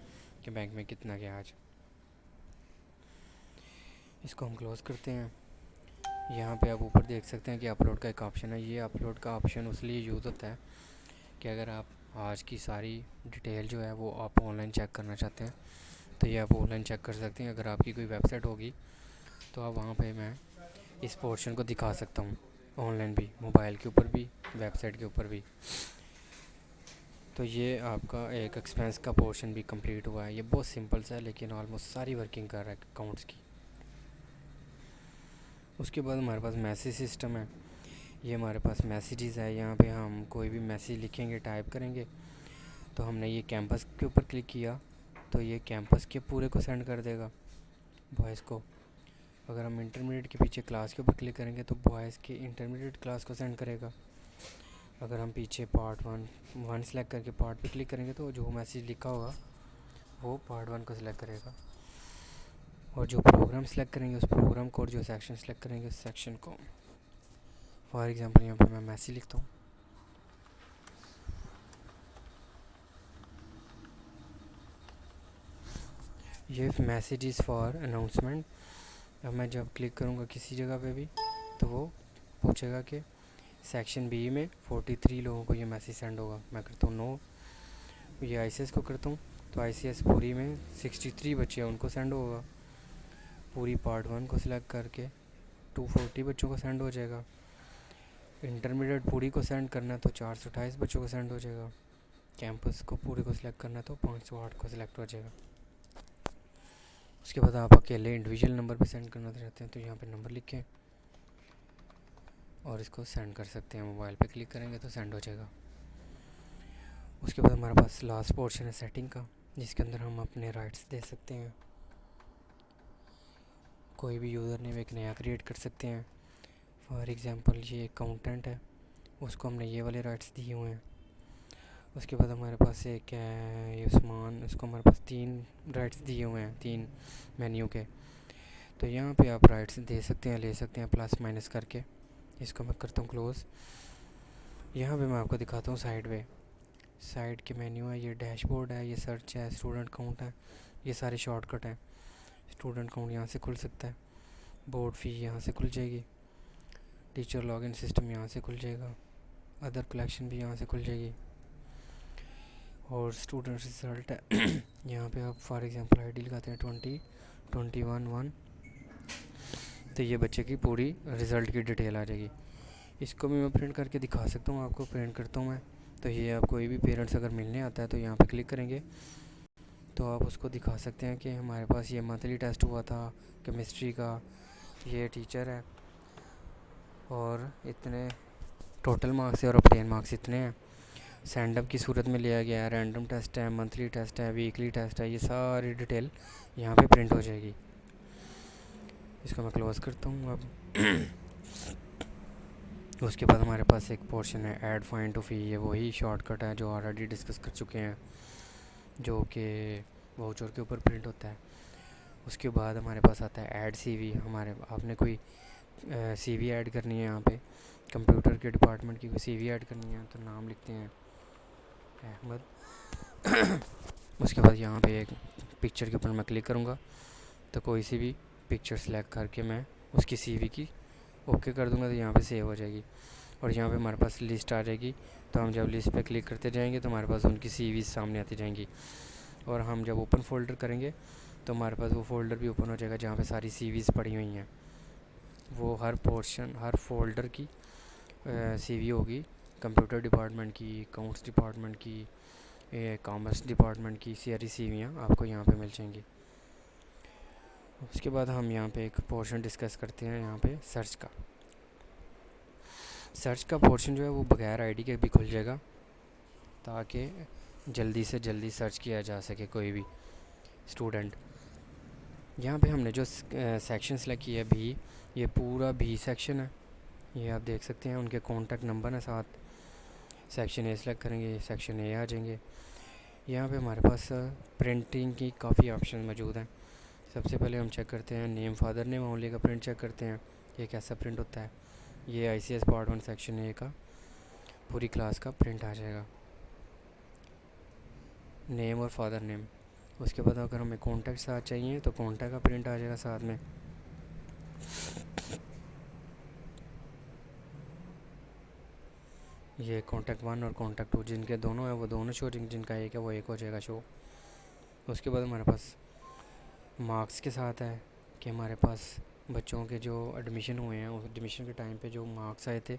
कि बैंक में कितना गया आज। इसको हम क्लोज़ करते हैं। यहाँ पे आप ऊपर देख सकते हैं कि अपलोड का एक ऑप्शन है। ये अपलोड का ऑप्शन उसलिए यूज़ होता है कि अगर आप आज की सारी डिटेल जो है वो आप ऑनलाइन चेक करना चाहते हैं तो ये आप ऑनलाइन चेक कर सकते हैं। अगर आपकी कोई वेबसाइट होगी तो आप वहाँ पे मैं इस पोर्शन को दिखा सकता हूँ ऑनलाइन भी, मोबाइल के ऊपर भी, वेबसाइट के ऊपर भी। तो ये आपका एक एक्सपेंस का पोर्शन भी कंप्लीट हुआ है। ये बहुत सिंपल सा है लेकिन ऑलमोस्ट सारी वर्किंग कर रहा है अकाउंट्स की। उसके बाद हमारे पास मैसेज सिस्टम है। ये हमारे पास मैसेजेस है, यहाँ पे हम कोई भी मैसेज लिखेंगे, टाइप करेंगे, तो हमने ये कैंपस के ऊपर क्लिक किया तो ये कैंपस के पूरे को सेंड कर देगा बॉयज़ को। अगर हम इंटरमीडिएट के पीछे क्लास के ऊपर क्लिक करेंगे तो बॉयज़ के इंटरमीडिएट क्लास को सेंड करेगा। अगर हम पीछे पार्ट वन सेलेक्ट करके पार्ट पे क्लिक करेंगे तो जो मैसेज लिखा होगा वो पार्ट 1 को सिलेक्ट करेगा, और जो प्रोग्राम सेलेक्ट करेंगे उस प्रोग्राम को, और जो सेक्शन सेलेक्ट करेंगे उस सेक्शन को। फॉर एग्ज़ाम्पल यहाँ पे मैं मैसी लिखता हूँ। ये मैसेज इज़ फॉर अनाउंसमेंट। अब मैं जब क्लिक करूँगा किसी जगह पे भी तो वो पूछेगा कि सेक्शन बी में 43 लोगों को ये मैसेज सेंड होगा। मैं करता हूँ नो। ये आईसीएस को करता हूँ तो आईसीएस पूरी में 63 बच्चे हैं उनको सेंड होगा। पूरी पार्ट 1 को सिलेक्ट करके 240 बच्चों को सेंड हो जाएगा। इंटरमीडिएट पूरी को सेंड करना है तो 428 बच्चों को सेंड हो जाएगा। कैंपस को पूरे को सिलेक्ट करना है तो 508 को सिलेक्ट हो जाएगा। उसके बाद आप अकेले इंडिविजुअल नंबर पे सेंड करना चाहते हैं तो यहाँ पे नंबर लिखें और इसको सेंड कर सकते हैं। मोबाइल पे क्लिक करेंगे तो सेंड हो जाएगा। उसके बाद हमारे पास लास्ट पोर्शन है सेटिंग का, जिसके अंदर हम अपने राइट्स दे सकते हैं। कोई भी यूज़र नेम एक नया क्रिएट कर सकते हैं। फॉर एग्ज़ाम्पल ये अकाउंटेंट है, उसको हमने ये वाले राइट्स दिए हुए हैं। उसके बाद हमारे पास एक है ये उस्मान, उसको हमारे पास 3 राइट्स दिए हुए हैं 3 मेन्यू के। तो यहाँ पे आप राइट्स दे सकते हैं, ले सकते हैं प्लस माइनस करके। इसको मैं करता हूँ क्लोज़। यहाँ पे मैं आपको दिखाता हूँ साइड के मेन्यू है, ये डैशबोर्ड है, ये सर्च है, स्टूडेंट काउंट है, ये सारे शॉर्टकट हैं। स्टूडेंट काउंट यहाँ से खुल सकता है, बोर्ड फ़ी यहाँ से खुल जाएगी, टीचर लॉगिन सिस्टम यहाँ से खुल जाएगा, अदर कलेक्शन भी यहाँ से खुल जाएगी, और स्टूडेंट रिज़ल्ट है यहाँ पे आप फॉर एग्जांपल आईडी लगाते हैं 2021 तो ये बच्चे की पूरी रिज़ल्ट की डिटेल आ जाएगी। इसको भी मैं प्रिंट करके दिखा सकता हूँ आपको। प्रिंट करता हूँ मैं तो ये आप कोई भी पेरेंट्स अगर मिलने आता है तो यहाँ पे क्लिक करेंगे तो आप उसको दिखा सकते हैं कि हमारे पास ये मंथली टेस्ट हुआ था केमिस्ट्री का, ये टीचर है और इतने टोटल मार्क्स है और ऑब्टेन मार्क्स इतने हैं। सेंडअप की सूरत में लिया गया है, रैंडम टेस्ट है, मंथली टेस्ट है, वीकली टेस्ट है, ये सारी डिटेल यहाँ पे प्रिंट हो जाएगी। इसको मैं क्लोज़ करता हूँ अब उसके बाद हमारे पास एक पोर्शन है ऐड फाइन टू फ़ी। ये वही शॉर्टकट है जो ऑलरेडी डिस्कस कर चुके हैं, जो कि वाउचर के ऊपर प्रिंट होता है। उसके बाद हमारे पास आता है ऐड सीवी। हमारे आपने कोई सीवी ऐड करनी है, यहाँ पे कंप्यूटर के डिपार्टमेंट की कोई सीवी ऐड करनी है तो नाम लिखते हैं अहमद उसके बाद यहाँ पे एक पिक्चर के ऊपर मैं क्लिक करूँगा तो कोई सी भी पिक्चर सेलेक्ट करके मैं उसकी सीवी की ओके कर दूँगा तो यहाँ पे सेव हो जाएगी और यहाँ पे हमारे पास लिस्ट आ जाएगी। तो हम जब लिस्ट पे क्लिक करते जाएंगे तो हमारे पास उनकी सीवी सामने आती जाएंगी और हम जब ओपन फोल्डर करेंगे तो हमारे पास वो फ़ोल्डर भी ओपन हो जाएगा जहाँ पे सारी सीवीज़ पड़ी हुई हैं। वो हर पोर्शन हर फोल्डर की सीवी होगी, कंप्यूटर डिपार्टमेंट की, अकाउंट्स डिपार्टमेंट की, कॉमर्स डिपार्टमेंट की सारी सीवियाँ आपको यहाँ पे मिल जाएंगी। उसके बाद हम यहाँ पे एक पोर्शन डिस्कस करते हैं, यहाँ पे सर्च का पोर्शन जो है वो बगैर आईडी के भी खुल जाएगा ताकि जल्दी से जल्दी सर्च किया जा सके कोई भी स्टूडेंट। यहाँ पे हमने जो सेक्शन सेलेक्ट किया है भी, ये पूरा भी सेक्शन है, ये आप देख सकते हैं। उनके कॉन्टैक्ट नंबर है साथ। सेक्शन ए सेलेक्ट करेंगे, सेक्शन ए आ जाएंगे। यहाँ पे हमारे पास प्रिंटिंग की काफ़ी ऑप्शन मौजूद हैं। सबसे पहले हम चेक करते हैं नेम, फादर नेम ओनली का प्रिंट चेक करते हैं, ये कैसा प्रिंट होता है। ये आईसीएस पार्ट 1 सेक्शन ए का पूरी क्लास का प्रिंट आ जाएगा, नेम और फादर नेम। उसके बाद अगर हमें कॉन्टैक्ट साथ चाहिए तो कॉन्टैक्ट का प्रिंट आ जाएगा साथ में। ये कॉन्टैक्ट 1 और कॉन्टैक्ट 2 जिनके दोनों है वो दोनों शो, जिनका एक है वो एक हो जाएगा शो। उसके बाद हमारे पास मार्क्स के साथ है कि हमारे पास बच्चों के जो एडमिशन हुए हैं उस एडमिशन के टाइम पे जो मार्क्स आए थे,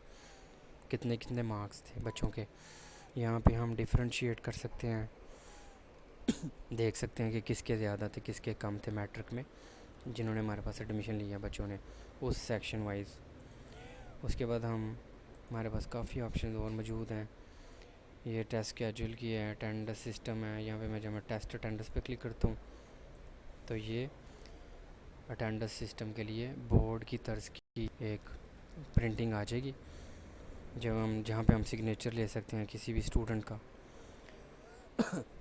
कितने कितने मार्क्स थे बच्चों के। यहाँ पे हम डिफरेंशिएट कर सकते हैं देख सकते हैं कि किसके ज़्यादा थे किसके कम थे मैट्रिक में, जिन्होंने हमारे पास एडमिशन लिया बच्चों ने उस सेक्शन वाइज। उसके बाद हमारे पास काफ़ी ऑप्शन और मौजूद हैं। ये टेस्ट स्केड्यूल की है, अटेंडेंस सिस्टम है। यहाँ पे मैं जब मैं टेस्ट अटेंडेंस पे क्लिक करता हूँ तो ये अटेंडेंस सिस्टम के लिए बोर्ड की तर्ज की एक प्रिंटिंग आ जाएगी जहाँ पे हम सिग्नेचर ले सकते हैं किसी भी स्टूडेंट का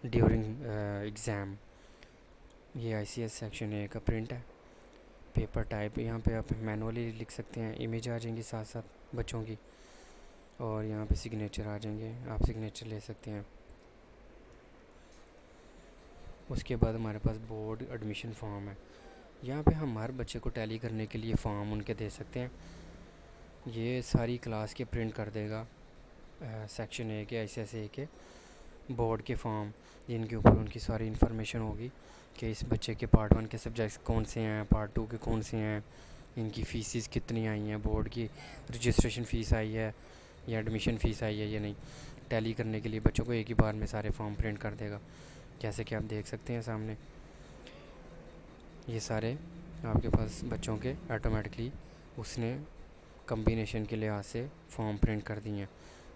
ड्यूरिंग एग्ज़ाम। ये आईसीएस सेक्शन ए का प्रिंट है। पेपर टाइप यहाँ पे आप मैनुअली लिख सकते हैं, इमेज आ जाएंगी साथ साथ बच्चों की, और यहाँ पे सिग्नेचर आ जाएंगे, आप सिग्नेचर ले सकते हैं। उसके बाद हमारे पास बोर्ड एडमिशन फॉर्म है। यहाँ पे हम हर बच्चे को टैली करने के लिए फॉर्म उनके दे सकते हैं। ये सारी क्लास के प्रिंट कर देगा सेक्शन ए के, ICSE के बोर्ड के फॉर्म, जिनके ऊपर उनकी सारी इन्फॉर्मेशन होगी कि इस बच्चे के पार्ट 1 के सब्जेक्ट्स कौन से हैं, पार्ट 2 के कौन से हैं, इनकी फ़ीसिस कितनी आई हैं, बोर्ड की रजिस्ट्रेशन फ़ीस आई है या एडमिशन फ़ीस आई है या नहीं। टैली करने के लिए बच्चों को एक ही बार में सारे फॉर्म प्रिंट कर देगा। जैसे कि आप देख सकते हैं सामने, ये सारे आपके पास बच्चों के ऑटोमेटिकली उसने कम्बिनेशन के लिहाज से फॉर्म प्रिंट कर दिए हैं,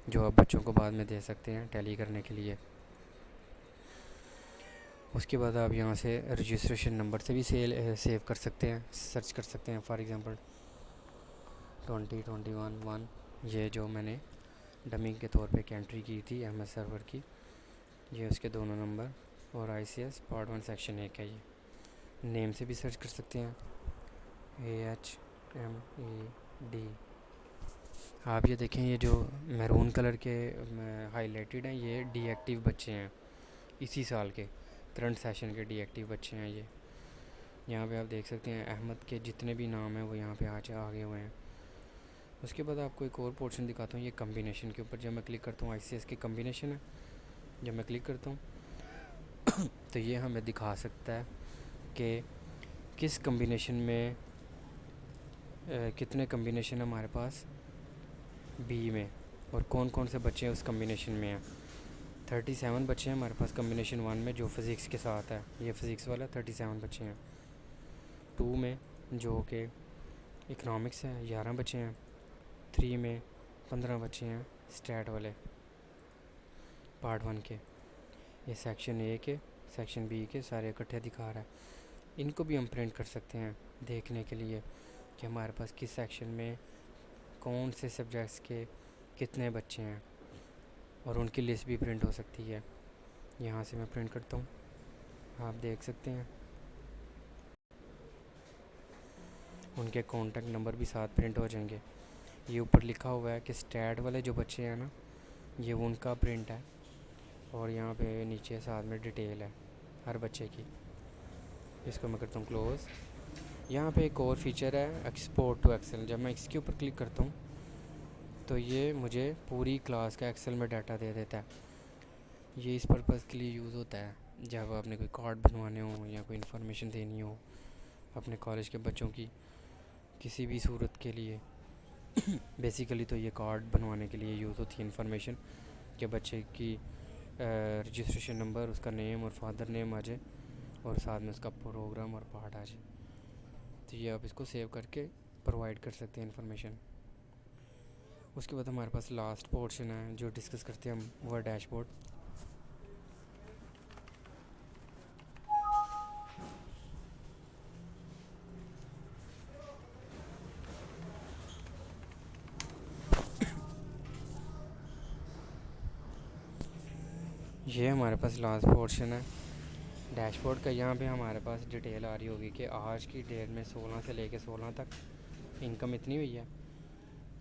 जो आप बच्चों को बाद में दे सकते हैं टैली करने के लिए। उसके बाद आप यहाँ से रजिस्ट्रेशन नंबर से भी सेव कर सकते हैं, सर्च कर सकते हैं। फॉर एग्ज़ाम्पल 2021-1, ये जो मैंने डमी के तौर पे एंट्री की थी MS सर्वर की, ये उसके दोनों नंबर, और ICS पार्ट 1 सेक्शन 1 है। ये नेम से भी सर्च कर सकते हैं, AHMED। आप ये देखें, ये जो मैरून कलर के हाईलाइटेड हैं, ये डीएक्टिव बच्चे हैं, इसी साल के करंट सेशन के डीएक्टिव बच्चे हैं ये। यहाँ पे आप देख सकते हैं अहमद के जितने भी नाम हैं वो यहाँ पे आगे हुए हैं। उसके बाद आपको एक और पोर्शन दिखाता हूँ, ये कम्बिनेशन के ऊपर जब मैं क्लिक करता हूँ, ICS की कम्बिनेशन है, जब मैं क्लिक करता हूँ तो ये हमें दिखा सकता है कि किस कम्बिनेशन में कितने कम्बिनेशन हमारे पास बी में, और कौन कौन से बच्चे हैं उस कम्बिनेशन में हैं। 37 बच्चे हैं हमारे पास कम्बिनेशन 1 में, जो फ़िज़िक्स के साथ है, ये फ़िज़िक्स वाला 37 बच्चे हैं। 2 में जो कि इकनॉमिक्स है, 11 बच्चे हैं। 3 में 15 बच्चे हैं स्टैट वाले पार्ट 1 के। ये सेक्शन ए के, सेक्शन बी के सारे इकट्ठे दिखा रहा है। इनको भी हम प्रिंट कर सकते हैं देखने के लिए कि हमारे पास किस सेक्शन में कौन से सब्जेक्ट्स के कितने बच्चे हैं, और उनकी लिस्ट भी प्रिंट हो सकती है। यहाँ से मैं प्रिंट करता हूँ, आप देख सकते हैं उनके कॉन्टैक्ट नंबर भी साथ प्रिंट हो जाएंगे। ये ऊपर लिखा हुआ है कि स्टैट वाले जो बच्चे हैं ना, ये उनका प्रिंट है, और यहाँ पे नीचे साथ में डिटेल है हर बच्चे की। इसको मैं करता हूँ क्लोज़। यहाँ पे एक और फीचर है एक्सपोर्ट टू एक्सेल। जब मैं इसके ऊपर क्लिक करता हूँ तो ये मुझे पूरी क्लास का एक्सेल में डाटा दे देता है। ये इस पर्पज़ के लिए यूज़ होता है जब आपने कोई कार्ड बनवाने हो या कोई इन्फॉर्मेशन देनी हो अपने कॉलेज के बच्चों की किसी भी सूरत के लिए। बेसिकली तो ये कार्ड बनवाने के लिए यूज़ होती है इन्फॉर्मेशन, कि बच्चे की रजिस्ट्रेशन नंबर, उसका नेम और फादर नेम आ जाए, और साथ में उसका प्रोग्राम और पार्ट आ जाए। तो ये आप इसको सेव करके प्रोवाइड कर सकते हैं इन्फॉर्मेशन। उसके बाद हमारे पास लास्ट पोर्शन है जो डिस्कस करते हैं हम, वो है डैशबोर्ड। ये हमारे पास लास्ट पोर्शन है डैशबोर्ड का। यहाँ पे हमारे पास डिटेल आ रही होगी कि आज की डेट में 16 से लेके 16 तक इनकम इतनी हुई है,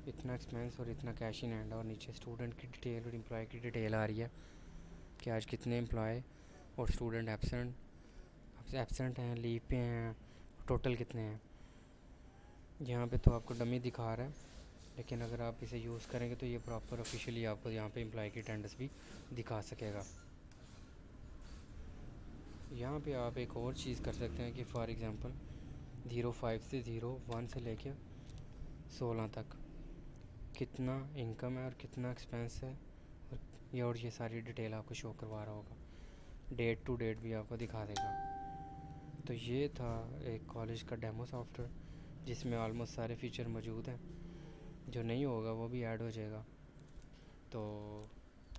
इतना एक्सपेंस और इतना कैश इन हैंड, और नीचे स्टूडेंट की डिटेल और एम्प्लॉय की डिटेल आ रही है कि आज कितने एम्प्लॉय और स्टूडेंट एब्सेंट हैं, लीव पे हैं, टोटल कितने हैं। यहाँ पे तो आपको डमी दिखा रहा है, लेकिन अगर आप इसे यूज़ करेंगे तो ये प्रॉपर ऑफिशियली आपको यहाँ पे एम्प्लॉय की अटेंडेंस भी दिखा सकेगा। यहाँ पे आप एक और चीज़ कर सकते हैं कि फॉर एग्ज़ाम्पल 05 से 01 से लेके 16 तक कितना इनकम है और कितना एक्सपेंस है, और ये सारी डिटेल आपको शो करवा रहा होगा, डेट टू डेट भी आपको दिखा देगा। तो ये था एक कॉलेज का डेमो सॉफ्टवेयर जिसमें ऑलमोस्ट सारे फीचर मौजूद हैं। जो नहीं होगा वो भी ऐड हो जाएगा, तो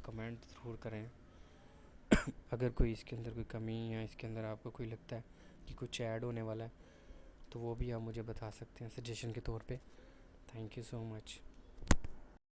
कमेंट ज़रूर करें। अगर कोई इसके अंदर कोई कमी या इसके अंदर आपको कोई लगता है कि कुछ ऐड होने वाला है तो वो भी आप मुझे बता सकते हैं सजेशन के तौर पे। Thank you so much.